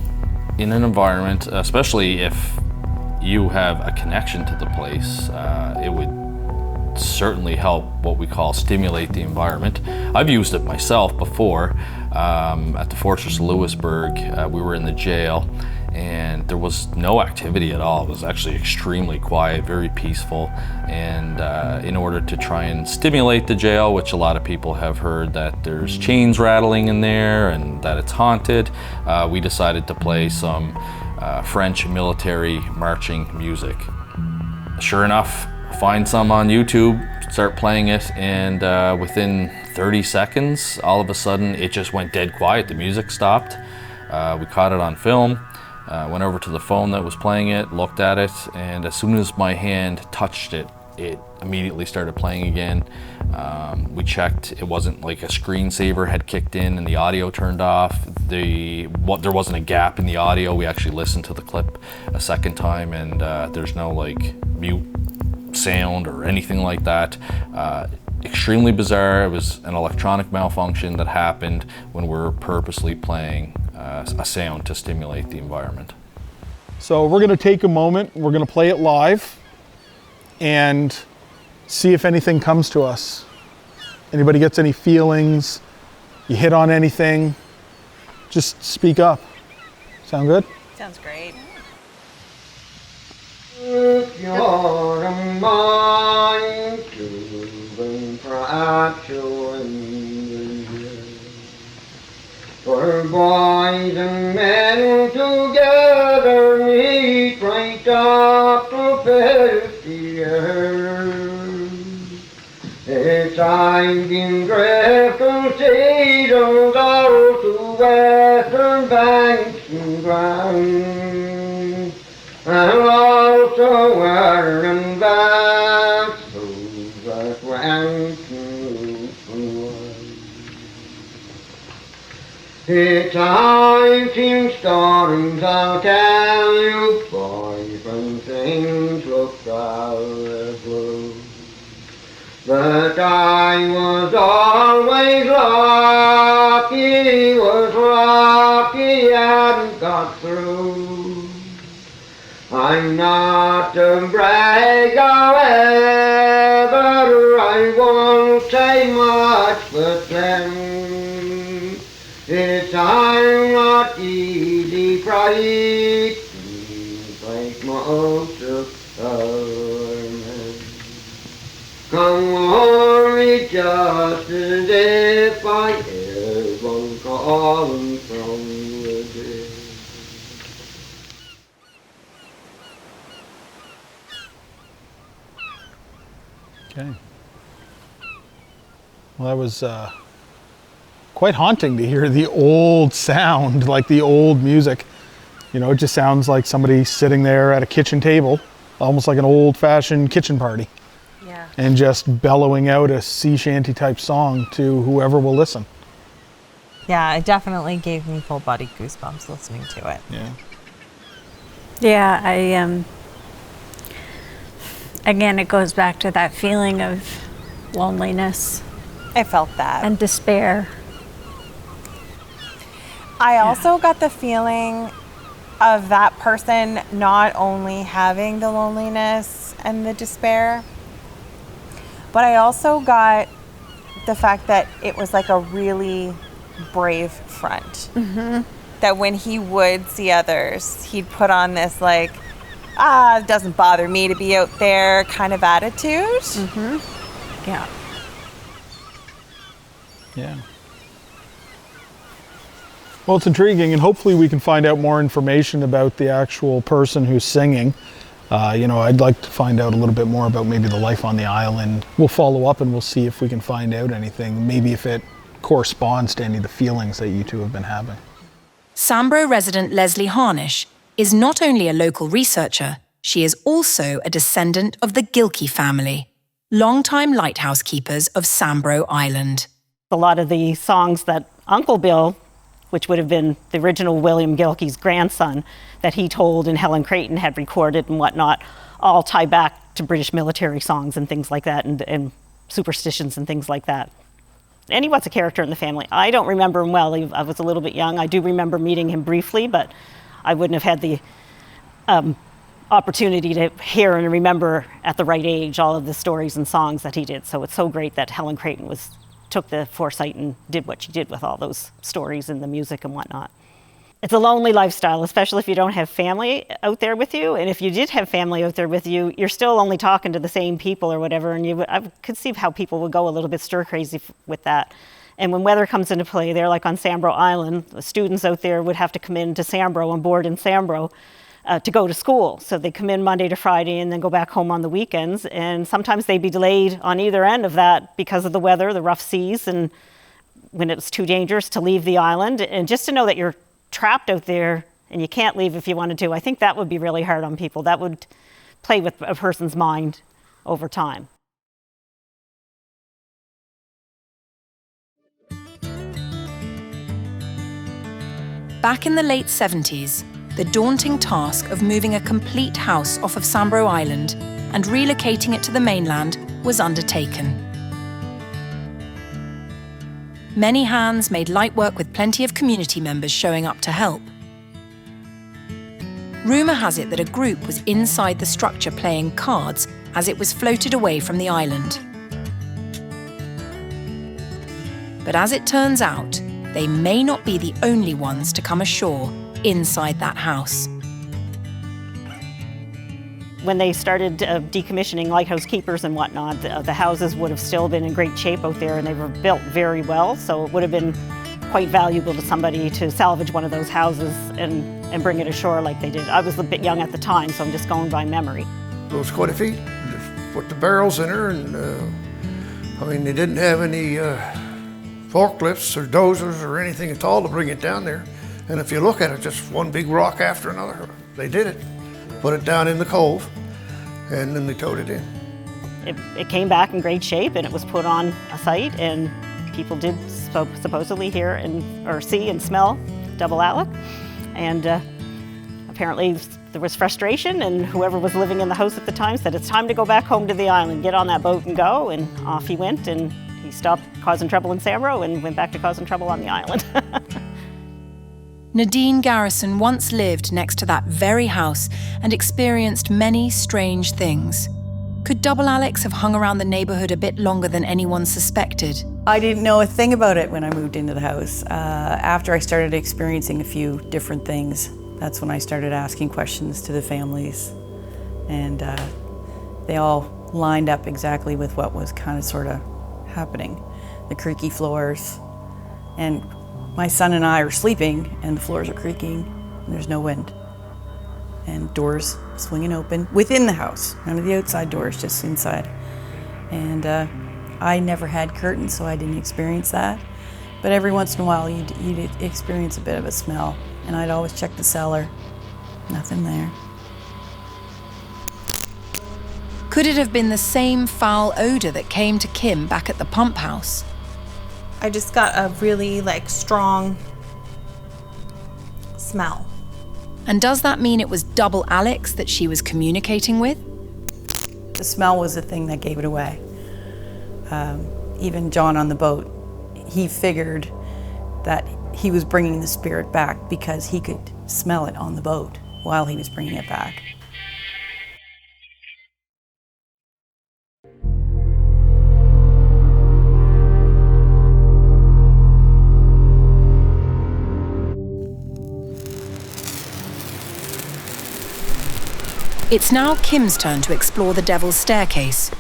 in an environment, especially if you have a connection to the place, it would certainly help what we call stimulate the environment. I've used it myself before at the Fortress of Louisbourg. We were in the jail, and there was no activity at all. It was actually extremely quiet, very peaceful. And in order to try and stimulate the jail, which a lot of people have heard that there's chains rattling in there and that it's haunted, we decided to play some French military marching music. Sure enough, find some on YouTube, start playing it, and within 30 seconds, all of a sudden, it just went dead quiet. The music stopped. We caught it on film, went over to the phone that was playing it, looked at it, and as soon as my hand touched it, it immediately started playing again. We checked, it wasn't like a screensaver had kicked in and the audio turned off. There wasn't a gap in the audio. We actually listened to the clip a second time, and there's no like mute sound or anything like that. Extremely bizarre. It was an electronic malfunction that happened when we're purposely playing a sound to stimulate the environment. So we're going to take a moment, we're going to play it live and see if anything comes to us. Anybody gets any feelings, you hit on anything, just speak up. Sound good? Sounds great. If you're a mind to perhaps you're in the year. For boys and men together meet right up to 50 years. It's I've been drifting seasons out to western banks and ground, and also wearing back those that went to it's I've seen stories I'll tell you, boys, when things look rather blue. But I was always lucky and got through. I'm not to brag, however, I won't say much, but then it's I'm not easy frightened like most of other men. Come on me just as if I heard one calling from within. Okay. Well, that was quite haunting to hear the old sound, like the old music. You know, it just sounds like somebody sitting there at a kitchen table, almost like an old-fashioned kitchen party. Yeah. And just bellowing out a sea shanty type song to whoever will listen. Yeah, it definitely gave me full body goosebumps listening to it. Yeah. Yeah, again, it goes back to that feeling of loneliness. I felt that. And despair. I also got the feeling of that person not only having the loneliness and the despair, but I also got the fact that it was like a really brave front. Mm-hmm. That when he would see others, he'd put on this like, it doesn't bother me to be out there kind of attitude. Mm-hmm. Yeah. Yeah. Well, it's intriguing, and hopefully we can find out more information about the actual person who's singing. You know, I'd like to find out a little bit more about maybe the life on the island. We'll follow up and we'll see if we can find out anything, maybe if it corresponds to any of the feelings that you two have been having. Sambro resident Leslie Harnish is not only a local researcher, she is also a descendant of the Gilkey family, longtime lighthouse keepers of Sambro Island. A lot of the songs that Uncle Bill, which would have been the original William Gilkey's grandson, that he told and Helen Creighton had recorded and whatnot, all tie back to British military songs and things like that, and superstitions and things like that. And he was a character in the family. I don't remember him well. I was a little bit young. I do remember meeting him briefly, but I wouldn't have had the opportunity to hear and remember at the right age all of the stories and songs that he did. So it's so great that Helen Creighton took the foresight and did what she did with all those stories and the music and whatnot. It's a lonely lifestyle, especially if you don't have family out there with you. And if you did have family out there with you, you're still only talking to the same people or whatever. And I could see how people would go a little bit stir crazy with that. And when weather comes into play there, like on Sambro Island, the students out there would have to come into Sambro and board in Sambro to go to school. So they come in Monday to Friday and then go back home on the weekends. And sometimes they'd be delayed on either end of that because of the weather, the rough seas, and when it's too dangerous to leave the island. And just to know that you're trapped out there and you can't leave if you wanted to, I think that would be really hard on people. That would play with a person's mind over time. Back in the late 70s, the daunting task of moving a complete house off of Sambro Island and relocating it to the mainland was undertaken. Many hands made light work with plenty of community members showing up to help. Rumour has it that a group was inside the structure playing cards as it was floated away from the island. But as it turns out, they may not be the only ones to come ashore inside that house. When they started decommissioning lighthouse keepers and whatnot, the houses would have still been in great shape out there, and they were built very well, so it would have been quite valuable to somebody to salvage one of those houses and bring it ashore like they did. I was a bit young at the time, so I'm just going by memory. It was quite a feat. Just put the barrels in her, and I mean, they didn't have any forklifts or dozers or anything at all to bring it down there. And if you look at it, just one big rock after another. They did it. Put it down in the cove, and then they towed it in. It came back in great shape, and it was put on a site, and people did supposedly hear or see and smell double alec. And apparently there was frustration, and whoever was living in the house at the time said, it's time to go back home to the island, get on that boat and go. And off he went, and he stopped causing trouble in Sambro and went back to causing trouble on the island. Nadine Garrison once lived next to that very house and experienced many strange things. Could double alecs have hung around the neighbourhood a bit longer than anyone suspected? I didn't know a thing about it when I moved into the house. After I started experiencing a few different things, that's when I started asking questions to the families. And they all lined up exactly with what was kind of sort of happening. The creaky floors, and my son and I are sleeping, and the floors are creaking, and there's no wind. And doors swinging open within the house, none of the outside doors, just inside. And I never had curtains, so I didn't experience that. But every once in a while, you'd experience a bit of a smell, and I'd always check the cellar. Nothing there. Could it have been the same foul odour that came to Kim back at the pump house? I just got a really strong smell. And does that mean it was double alecs that she was communicating with? The smell was the thing that gave it away. Even John on the boat, he figured that he was bringing the spirit back because he could smell it on the boat while he was bringing it back. It's now Kim's turn to explore the Devil's Staircase.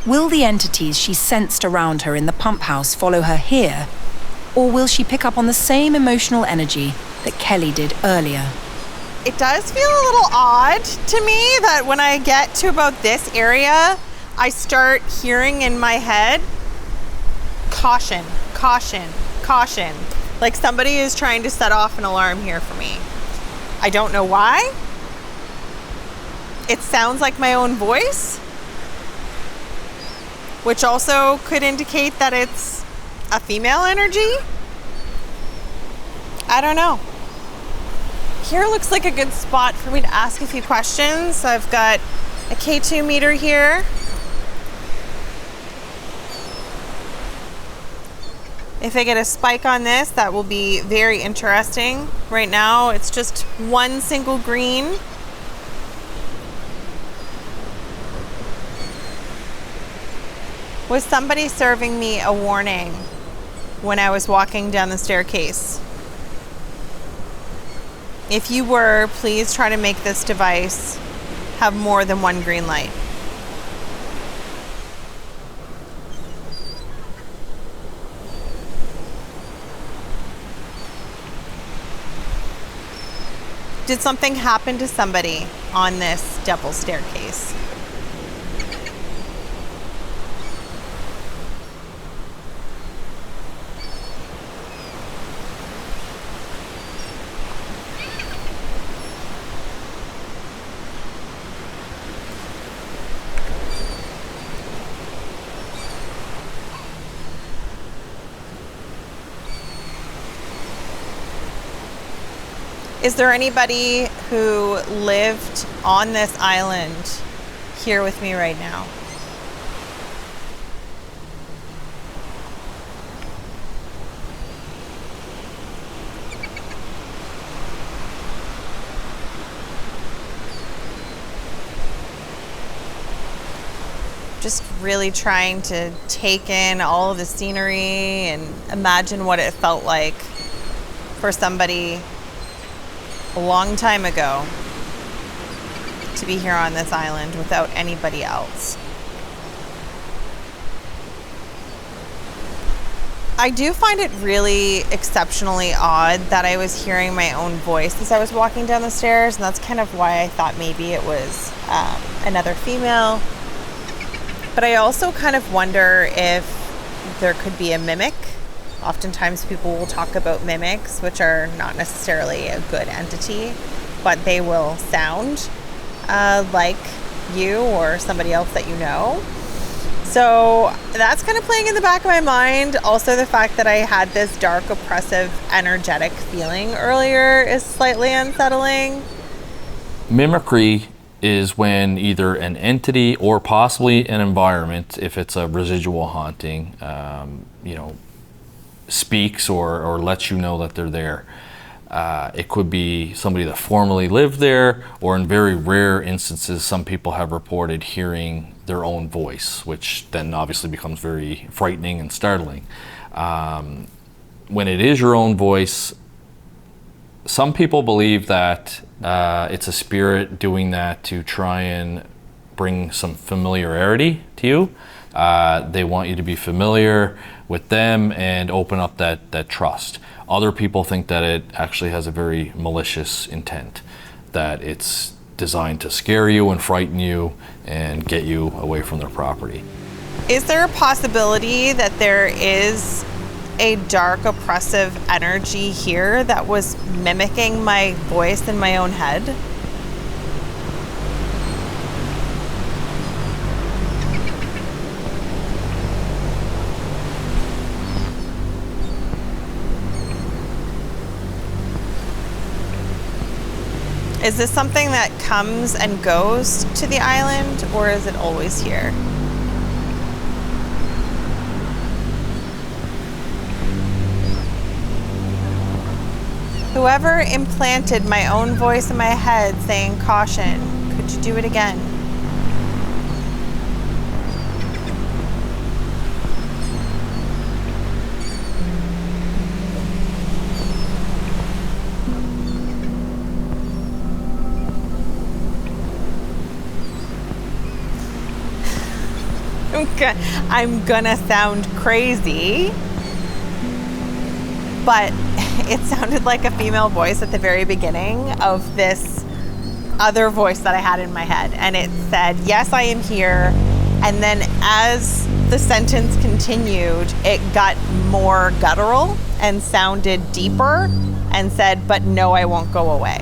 Will the entities she sensed around her in the pump house follow her here, or will she pick up on the same emotional energy that Kelly did earlier? It does feel a little odd to me that when I get to about this area, I start hearing in my head, caution, caution, caution. Like somebody is trying to set off an alarm here for me. I don't know why. It sounds like my own voice, which also could indicate that it's a female energy. I don't know. Here looks like a good spot for me to ask a few questions. I've got a K2 meter here. If I get a spike on this, that will be very interesting. Right now, it's just one single green. Was somebody serving me a warning when I was walking down the staircase? If you were, please try to make this device have more than one green light. Did something happen to somebody on this devil's staircase? Is there anybody who lived on this island here with me right now? Just really trying to take in all of the scenery and imagine what it felt like for somebody a long time ago to be here on this island without anybody else. I do find it really exceptionally odd that I was hearing my own voice as I was walking down the stairs, and that's kind of why I thought maybe it was another female. But I also kind of wonder if there could be a mimic. Oftentimes people will talk about mimics, which are not necessarily a good entity, but they will sound like you or somebody else that you know. So that's kind of playing in the back of my mind. Also, the fact that I had this dark, oppressive, energetic feeling earlier is slightly unsettling. Mimicry is when either an entity or possibly an environment, if it's a residual haunting, speaks or lets you know that they're there. It could be somebody that formerly lived there, or in very rare instances, some people have reported hearing their own voice, which then obviously becomes very frightening and startling. When it is your own voice, some people believe that it's a spirit doing that to try and bring some familiarity to you. They want you to be familiar with them and open up that trust. Other people think that it actually has a very malicious intent, that it's designed to scare you and frighten you and get you away from their property. Is there a possibility that there is a dark, oppressive energy here that was mimicking my voice in my own head? Is this something that comes and goes to the island, or is it always here? Whoever implanted my own voice in my head saying caution, could you do it again? I'm gonna sound crazy, but it sounded like a female voice at the very beginning of this other voice that I had in my head, and it said, "Yes, I am here." And then as the sentence continued, it got more guttural and sounded deeper and said, "But no, I won't go away."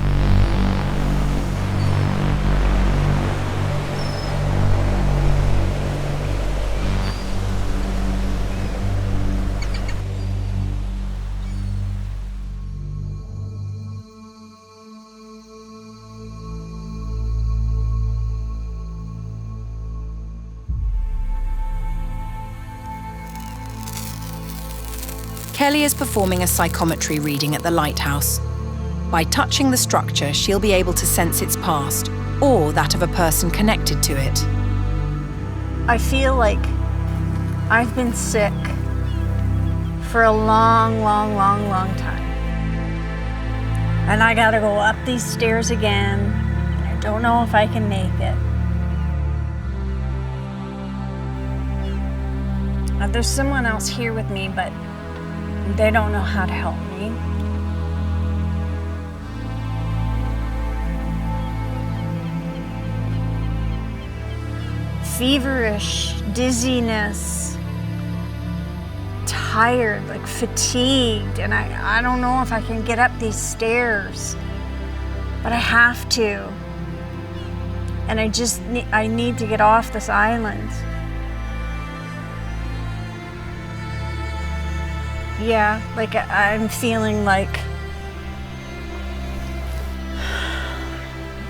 Kelly is performing a psychometry reading at the lighthouse. By touching the structure, she'll be able to sense its past, or that of a person connected to it. I feel like I've been sick for a long time. And I gotta go up these stairs again. And I don't know if I can make it. There's someone else here with me, but they don't know how to help me. Feverish, dizziness, tired, like fatigued, and I don't know if I can get up these stairs, but I have to. And I need to get off this island. Yeah, like I'm feeling like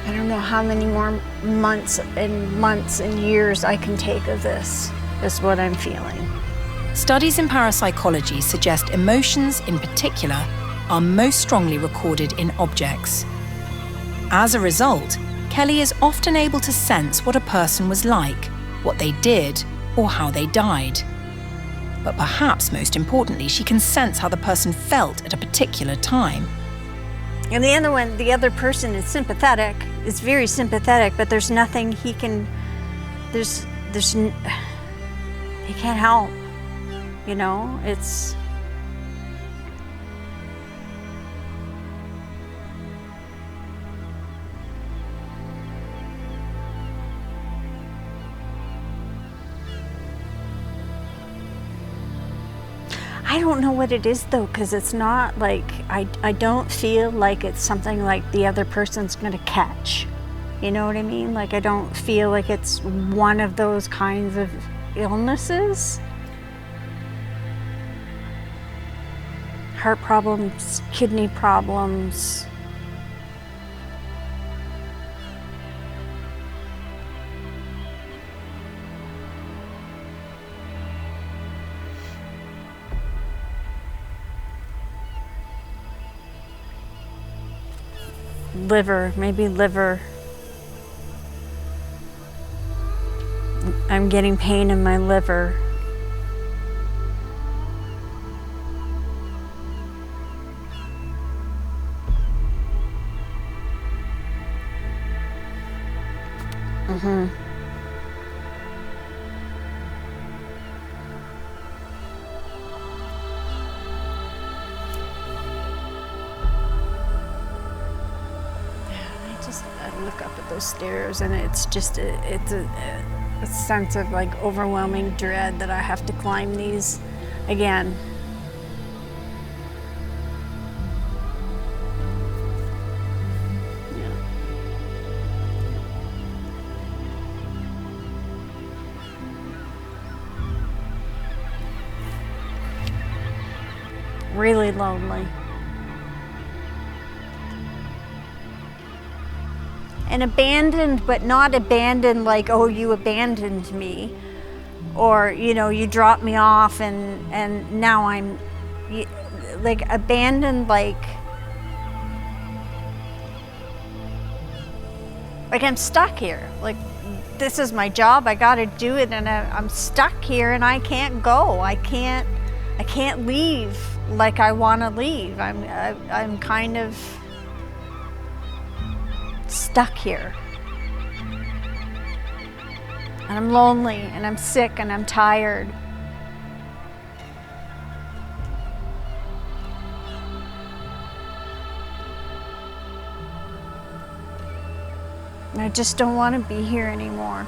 I don't know how many more months and years I can take of this, is what I'm feeling. Studies in parapsychology suggest emotions in particular are most strongly recorded in objects. As a result, Kelly is often able to sense what a person was like, what they did, or how they died. But perhaps most importantly, she can sense how the person felt at a particular time. And the other person is sympathetic, is very sympathetic, but there's nothing he can, he can't help, you know, it's. I don't know what it is though, because it's not like, I don't feel like it's something like the other person's gonna catch. You know what I mean? Like I don't feel like it's one of those kinds of illnesses. Heart problems, kidney problems. Liver, maybe liver. I'm getting pain in my liver. I look up at those stairs and it's just it's a sense of like overwhelming dread that I have to climb these again. Really lonely. And abandoned, but not abandoned like, oh, you abandoned me. Or, you know, you dropped me off and now I'm, like, abandoned like I'm stuck here. Like, this is my job, I gotta do it, and I'm stuck here and I can't go. I can't leave like I wanna leave. I'm kind of stuck here. And I'm lonely and I'm sick and I'm tired. And I just don't want to be here anymore.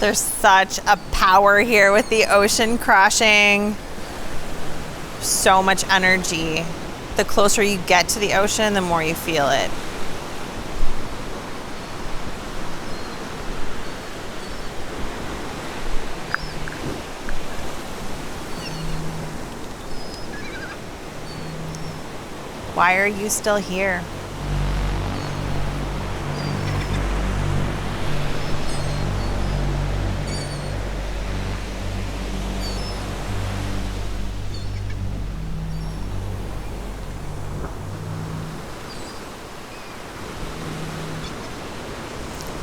There's such a power here with the ocean crashing. So much energy. The closer you get to the ocean, the more you feel it. Why are you still here?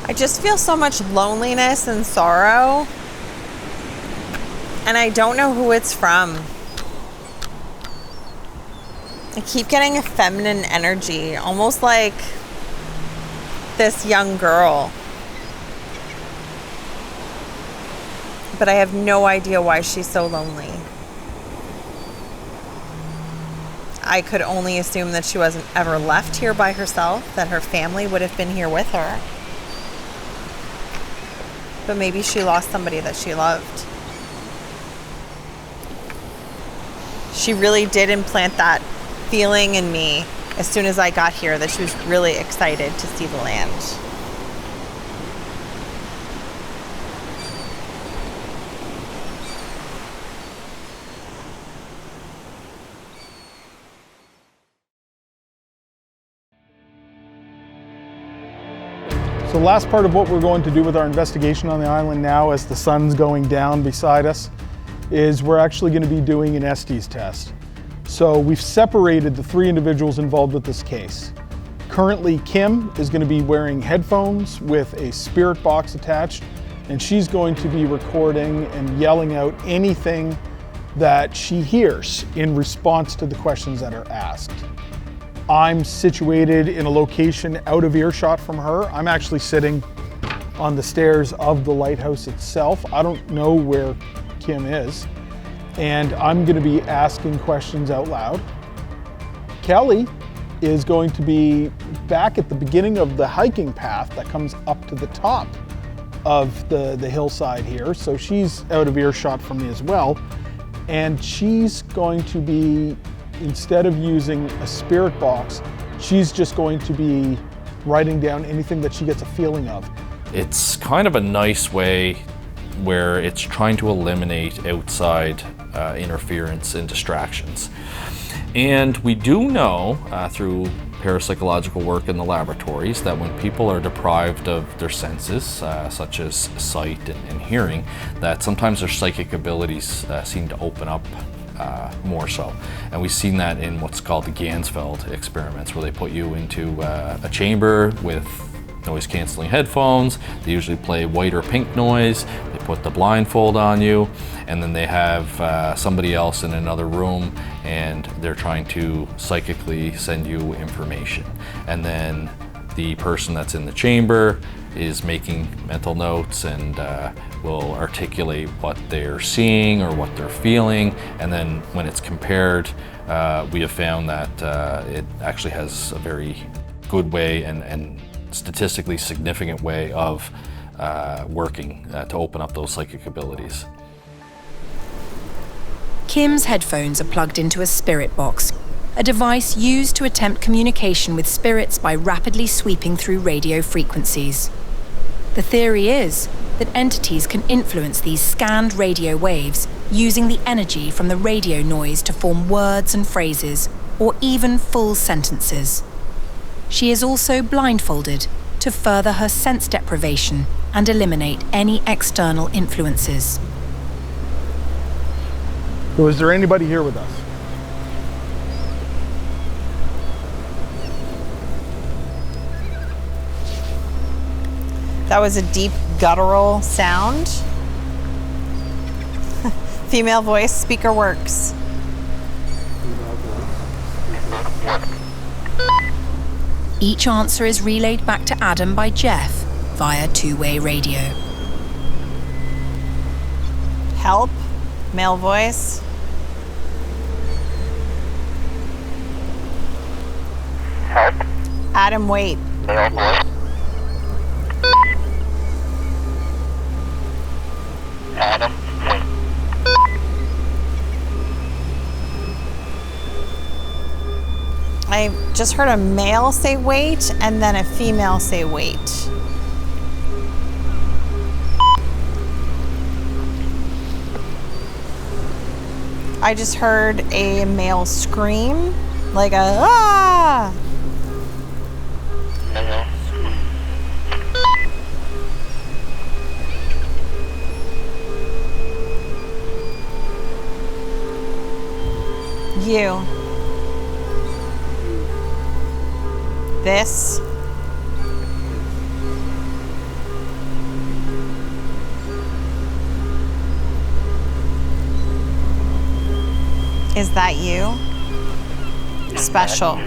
I just feel so much loneliness and sorrow. And I don't know who it's from. I keep getting a feminine energy, almost like this young girl. But I have no idea why she's so lonely. I could only assume that she wasn't ever left here by herself, that her family would have been here with her. But maybe she lost somebody that she loved. She really did implant that feeling in me as soon as I got here, that she was really excited to see the land. So the last part of what we're going to do with our investigation on the island now, as the sun's going down beside us, is we're actually going to be doing an Estes test. So we've separated the 3 individuals involved with this case. Currently, Kim is going to be wearing headphones with a spirit box attached, and she's going to be recording and yelling out anything that she hears in response to the questions that are asked. I'm situated in a location out of earshot from her. I'm actually sitting on the stairs of the lighthouse itself. I don't know where Kim is, and I'm going to be asking questions out loud. Kelly is going to be back at the beginning of the hiking path that comes up to the top of the hillside here, so she's out of earshot from me as well, and she's going to be, instead of using a spirit box, she's just going to be writing down anything that she gets a feeling of. It's kind of a nice way where it's trying to eliminate outside interference and distractions. And we do know through parapsychological work in the laboratories that when people are deprived of their senses, such as sight and hearing, that sometimes their psychic abilities seem to open up more so. And we've seen that in what's called the Ganzfeld experiments, where they put you into a chamber with noise canceling headphones. They usually play white or pink noise. They put the blindfold on you, and then they have somebody else in another room, and they're trying to psychically send you information. And then the person that's in the chamber is making mental notes and will articulate what they're seeing or what they're feeling. And then when it's compared, we have found that it actually has a very good way and statistically significant way of working to open up those psychic abilities. Kim's headphones are plugged into a spirit box, a device used to attempt communication with spirits by rapidly sweeping through radio frequencies. The theory is that entities can influence these scanned radio waves using the energy from the radio noise to form words and phrases, or even full sentences. She is also blindfolded to further her sense deprivation and eliminate any external influences. So is there anybody here with us? That was a deep guttural sound. Female voice, speaker works. Each answer is relayed back to Adam by Jeff via two-way radio. Help, male voice. Help. Adam, wait. Male voice. Adam, wait. I just heard a male say wait and then a female say wait. I just heard a male scream, like a ah! Male. You. This. Is that you? Special.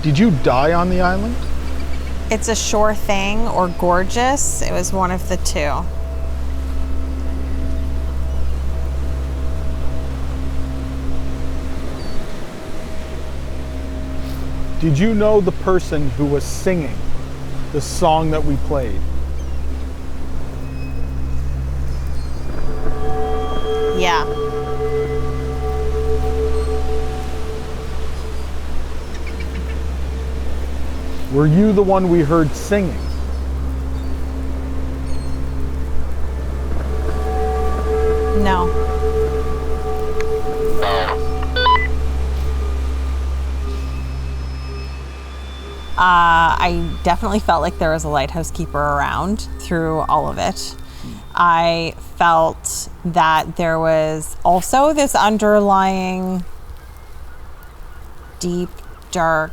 Did you die on the island? It's a sure thing or gorgeous. It was one of the two. Did you know the person who was singing the song that we played? Yeah. Were you the one we heard singing? No. I definitely felt like there was a lighthouse keeper around through all of it. I felt that there was also this underlying deep, dark,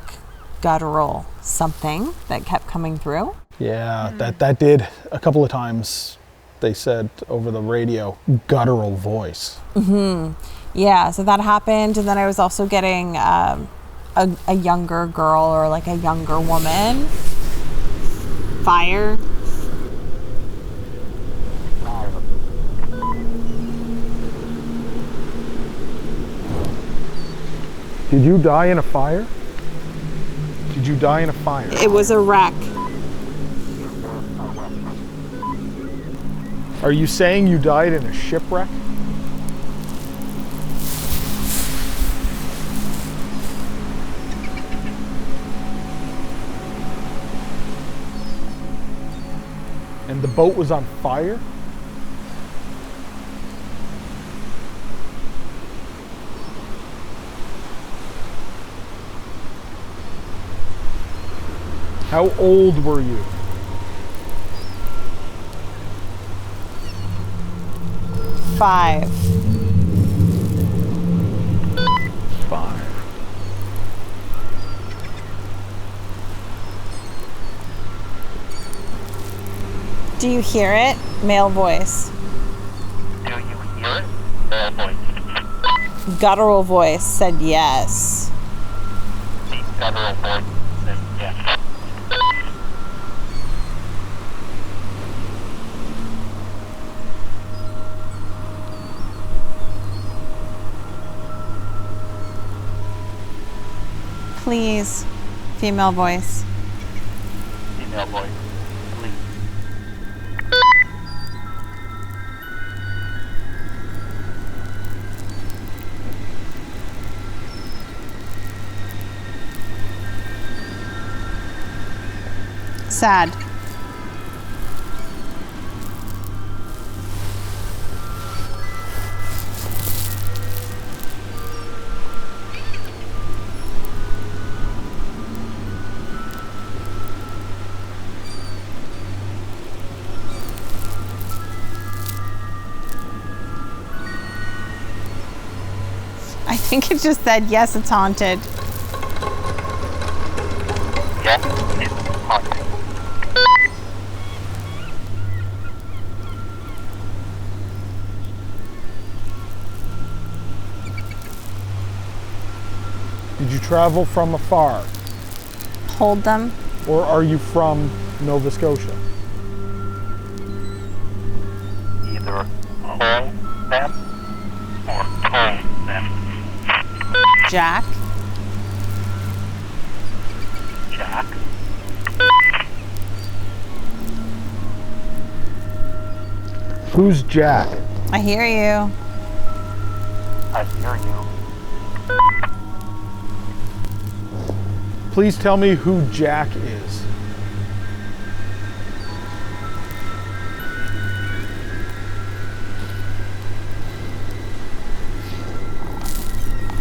guttural something that kept coming through. Yeah, that did a couple of times. They said over the radio, guttural voice. Mm-hmm. Yeah, so that happened, and then I was also getting a younger girl or like a younger woman. Fire. Did you die in a fire? Did you die in a fire? It was a wreck. Are you saying you died in a shipwreck? And the boat was on fire? How old were you? Five. Do you hear it? Male voice. Do you hear it? Male voice. Guttural voice said yes. The guttural voice said yes. Please. Female voice. Female voice. Please. Sad. I think it just said, yes, it's haunted. Yes, it's haunted. Did you travel from afar? Hold them. Or are you from Nova Scotia? Either hold them or told them. Jack. Jack. Who's Jack? I hear you. I hear you. Please tell me who Jack is.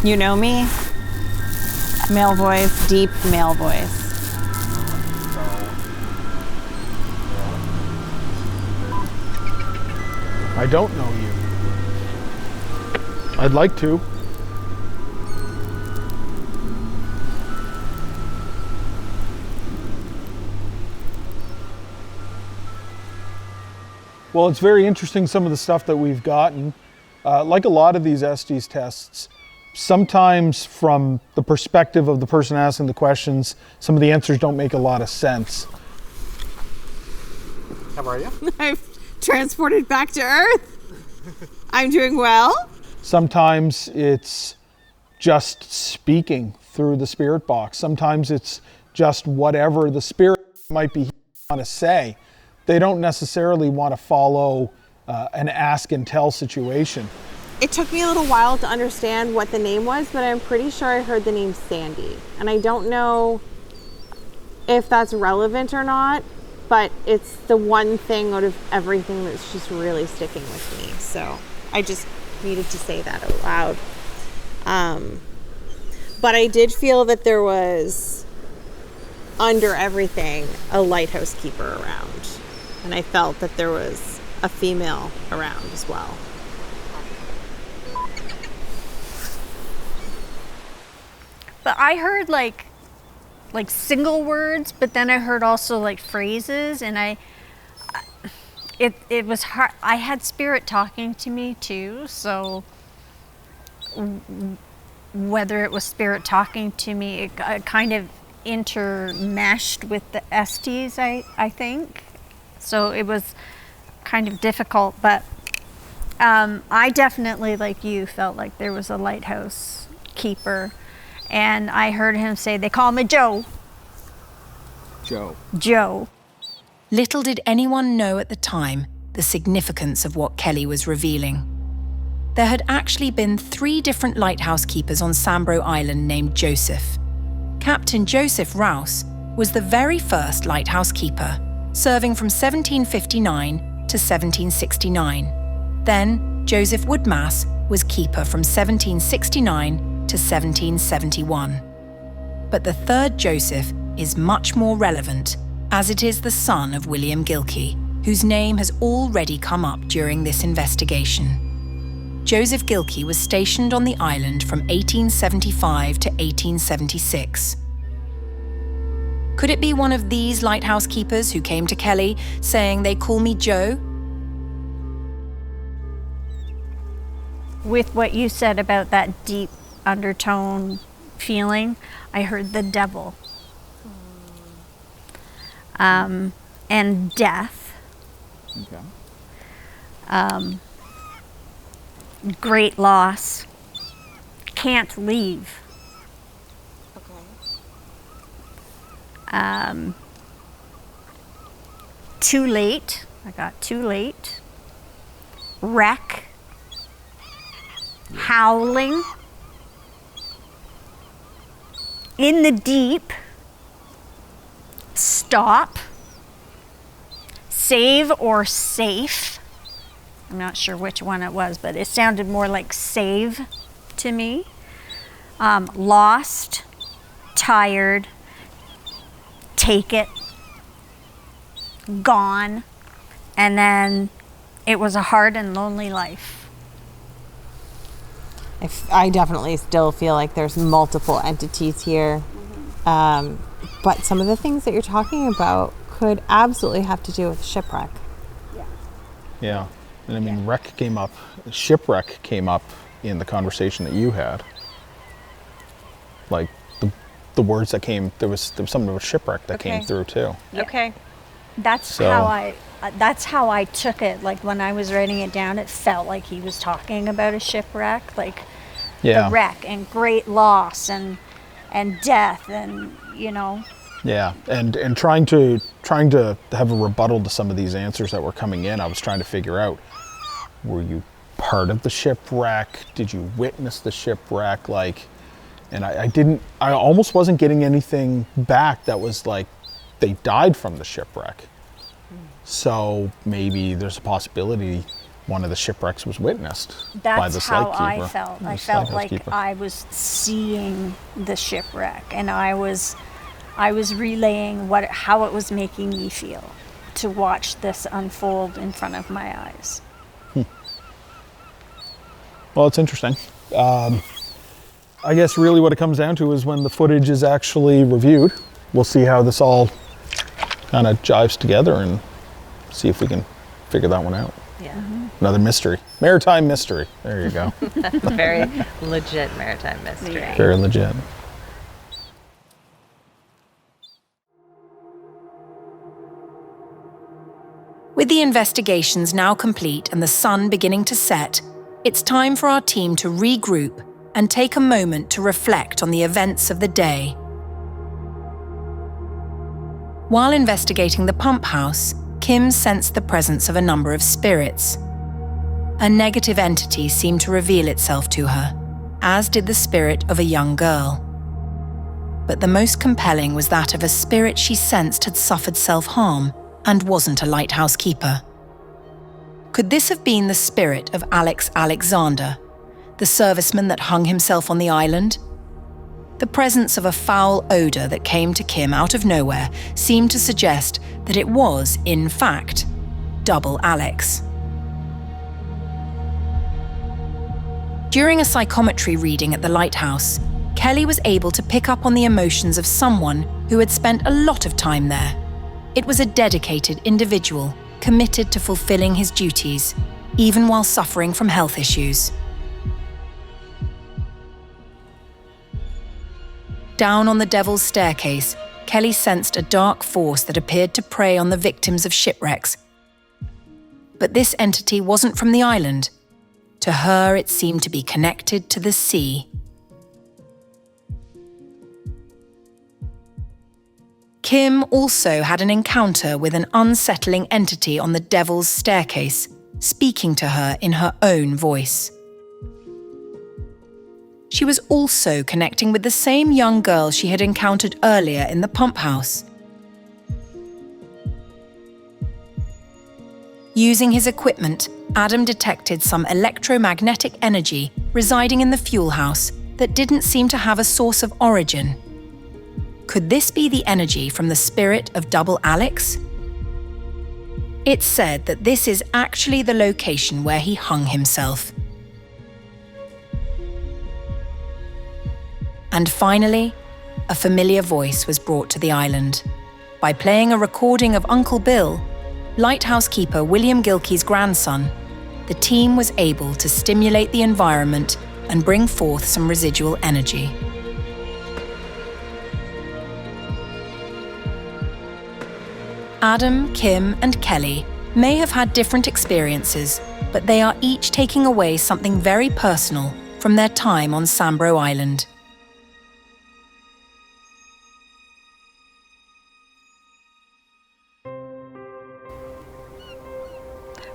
You know me? Male voice, deep male voice. I don't know you. I'd like to. Well, it's very interesting, some of the stuff that we've gotten. Like a lot of these Estes tests, sometimes from the perspective of the person asking the questions, some of the answers don't make a lot of sense. How are you? I'm transported back to Earth. I'm doing well. Sometimes it's just speaking through the spirit box. Sometimes it's just whatever the spirit might be want to say. They don't necessarily want to follow an ask and tell situation. It took me a little while to understand what the name was, but I'm pretty sure I heard the name Sandy. And I don't know if that's relevant or not, but it's the one thing out of everything that's just really sticking with me. So I just needed to say that out loud. But I did feel that there was, under everything, a lighthouse keeper around. And I felt that there was a female around as well. But I heard like single words, but then I heard also like phrases, and it was hard. I had spirit talking to me too, so whether it was spirit talking to me, it kind of intermeshed with the Estes, I think. So it was kind of difficult, but I definitely, like you, felt like there was a lighthouse keeper. And I heard him say, they call me Joe. Joe. Little did anyone know at the time the significance of what Kelly was revealing. There had actually been 3 different lighthouse keepers on Sambro Island named Joseph. Captain Joseph Rouse was the very first lighthouse keeper, serving from 1759 to 1769. Then Joseph Woodmass was keeper from 1769 to 1771. But the third Joseph is much more relevant, as it is the son of William Gilkey, whose name has already come up during this investigation. Joseph Gilkey was stationed on the island from 1875 to 1876. Could it be one of these lighthouse keepers who came to Kelly saying, they call me Joe? With what you said about that deep undertone feeling, I heard the devil. And death. Okay. Great loss. Can't leave. Okay. Too late. I got too late. Wreck. Howling. In the deep. Stop. Save or safe. I'm not sure which one it was, but it sounded more like save to me. Lost. Tired. Take it. Gone. And then it was a hard and lonely life. I definitely still feel like there's multiple entities here. But some of the things that you're talking about could absolutely have to do with shipwreck. Yeah, and I mean, wreck came up, shipwreck came up in the conversation that you had. Like the words that came, there was something about shipwreck that came through too. Okay. That's how I took it. Like when I was writing it down, it felt like he was talking about a shipwreck, like the wreck and great loss and death, and you know. Yeah, and trying to have a rebuttal to some of these answers that were coming in, I was trying to figure out, were you part of the shipwreck? Did you witness the shipwreck? Like, and I almost wasn't getting anything back that was like, they died from the shipwreck. So maybe there's a possibility one of the shipwrecks was witnessed by this lightkeeper. That's how I felt. I felt like I was seeing the shipwreck, and I was relaying how it was making me feel to watch this unfold in front of my eyes. Well, it's interesting. I guess really what it comes down to is when the footage is actually reviewed, we'll see how this all kind of jives together and see if we can figure that one out. Yeah. Another mystery. Maritime mystery. There you go. That's a very legit maritime mystery. Very legit. With the investigations now complete and the sun beginning to set, it's time for our team to regroup and take a moment to reflect on the events of the day. While investigating the pump house, Kim sensed the presence of a number of spirits. A negative entity seemed to reveal itself to her, as did the spirit of a young girl. But the most compelling was that of a spirit she sensed had suffered self-harm and wasn't a lighthouse keeper. Could this have been the spirit of Alex Alexander, the serviceman that hung himself on the island? The presence of a foul odour that came to Kim out of nowhere seemed to suggest that it was, in fact, double Alex. During a psychometry reading at the lighthouse, Kelly was able to pick up on the emotions of someone who had spent a lot of time there. It was a dedicated individual, committed to fulfilling his duties, even while suffering from health issues. Down on the Devil's Staircase, Kelly sensed a dark force that appeared to prey on the victims of shipwrecks. But this entity wasn't from the island. To her, it seemed to be connected to the sea. Kim also had an encounter with an unsettling entity on the Devil's Staircase, speaking to her in her own voice. She was also connecting with the same young girl she had encountered earlier in the pump house. Using his equipment, Adam detected some electromagnetic energy residing in the fuel house that didn't seem to have a source of origin. Could this be the energy from the spirit of Double Alex? It's said that this is actually the location where he hung himself. And finally, a familiar voice was brought to the island. By playing a recording of Uncle Bill, lighthouse keeper William Gilkey's grandson, the team was able to stimulate the environment and bring forth some residual energy. Adam, Kim, and Kelly may have had different experiences, but they are each taking away something very personal from their time on Sambro Island.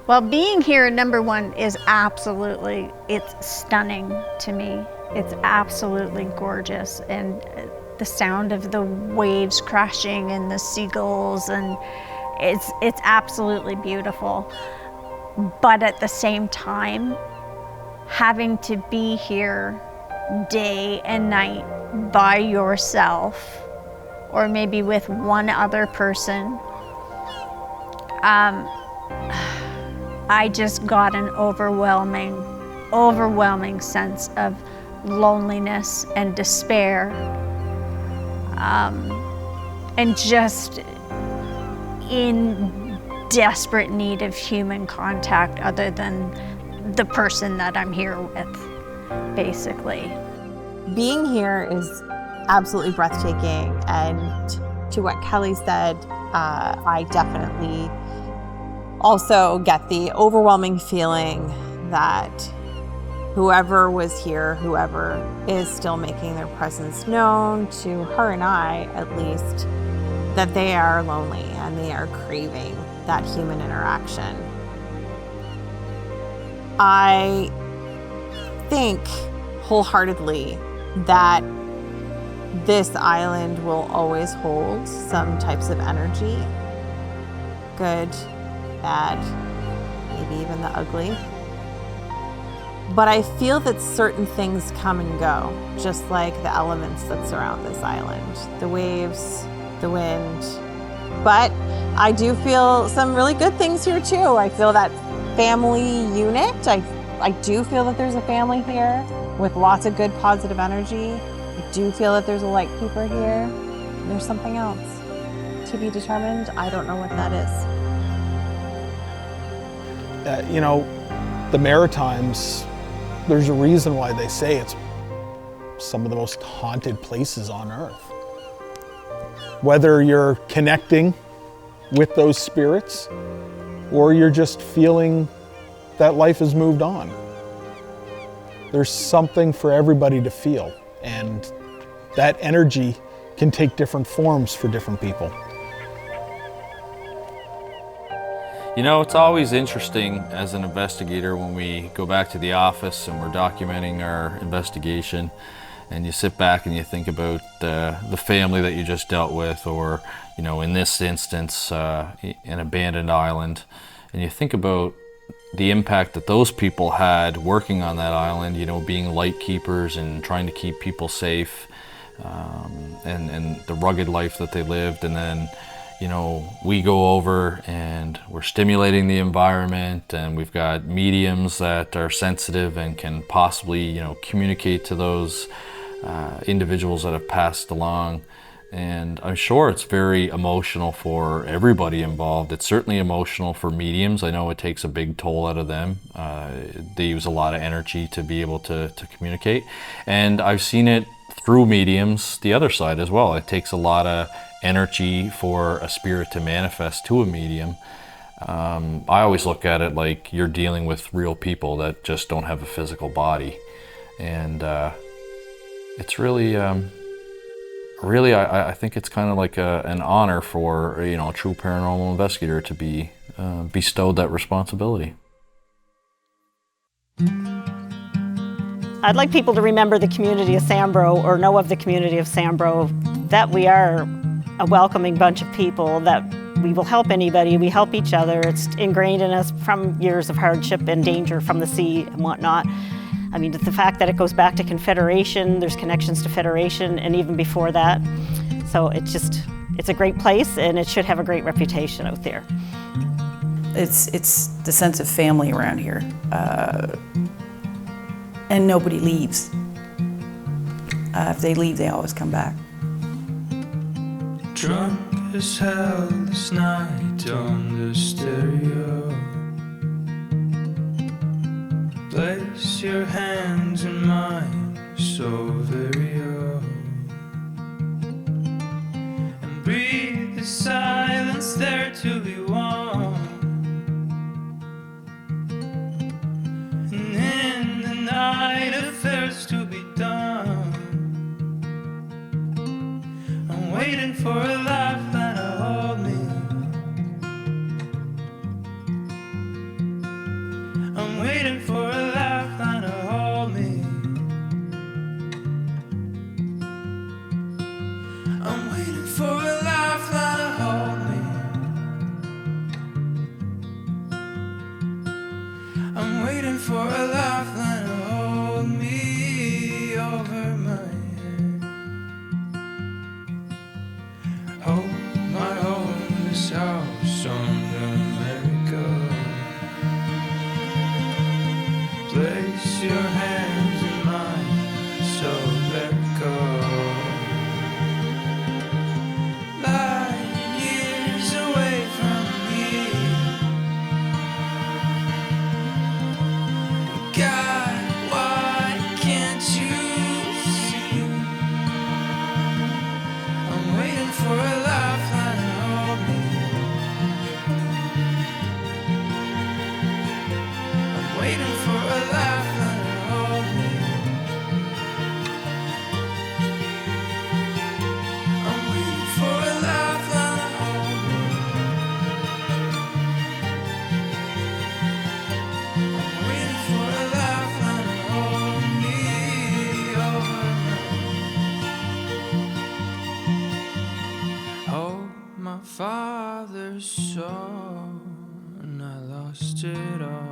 Well, being here, number one, is absolutely, it's stunning to me. It's absolutely gorgeous. And the sound of the waves crashing and the seagulls, and it's absolutely beautiful. But at the same time, having to be here day and night by yourself, or maybe with one other person, I just got an overwhelming sense of loneliness and despair, and just in desperate need of human contact other than the person that I'm here with, basically. Being here is absolutely breathtaking, and to what Kelly said, I definitely also get the overwhelming feeling that whoever was here, whoever is still making their presence known, to her and I at least, that they are lonely and they are craving that human interaction. I think wholeheartedly that this island will always hold some types of energy, good, bad, maybe even the ugly. But I feel that certain things come and go, just like the elements that surround this island, the waves, the wind. But I do feel some really good things here too. I feel that family unit. I do feel that there's a family here with lots of good positive energy. I do feel that there's a light keeper here. There's something else to be determined. I don't know what that is. You know, the Maritimes, there's a reason why they say it's some of the most haunted places on earth. Whether you're connecting with those spirits or you're just feeling that life has moved on. There's something for everybody to feel, and that energy can take different forms for different people. You know, it's always interesting as an investigator when we go back to the office and we're documenting our investigation, and you sit back and you think about the family that you just dealt with, or, you know, in this instance, an abandoned island, and you think about the impact that those people had working on that island, you know, being light keepers and trying to keep people safe, and the rugged life that they lived. And then, you know, we go over and we're stimulating the environment, and we've got mediums that are sensitive and can possibly, you know, communicate to those individuals that have passed along. And I'm sure it's very emotional for everybody involved. It's certainly emotional for mediums. I know it takes a big toll out of them. They use a lot of energy to be able to communicate. And I've seen it through mediums the other side as well. It takes a lot of energy for a spirit to manifest to a medium. I always look at it like you're dealing with real people that just don't have a physical body. And it's really, I think it's kind of like an honor for, you know, a true paranormal investigator to be bestowed that responsibility. I'd like people to remember the community of Sambro, or know of the community of Sambro, that we are a welcoming bunch of people, that we will help anybody, we help each other. It's ingrained in us from years of hardship and danger from the sea and whatnot. I mean, the fact that it goes back to Confederation, there's connections to Federation, and even before that. So it's a great place, and it should have a great reputation out there. It's the sense of family around here. And nobody leaves. If they leave, they always come back. Drunk as hell this night on the stereo. Place your hands in mine, so very old, and breathe the silence there to be warm. And in the night affairs to be done, I'm waiting for a lifeline to hold me. I'm waiting for a lifeline to hold me. I'm waiting for a lifeline to hold me. I'm waiting for a lifeline to hold me over my head. Hold my home, this house on the merry-go. Place your hands in mine, so let go. Light years away from me, God, why can't you see? I'm waiting for a lifeline to hold me. I'm waiting for a lifeline to hold me. I'm waiting for a lifeline to hold me. I'm waiting for a lifeline to hold me over my. Oh, my father's soul, and I lost it all.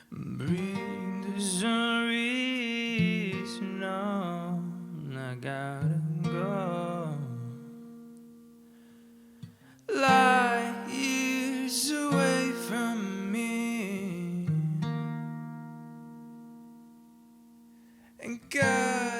Breathe is a reason on, I gotta go. Light years away from me, and God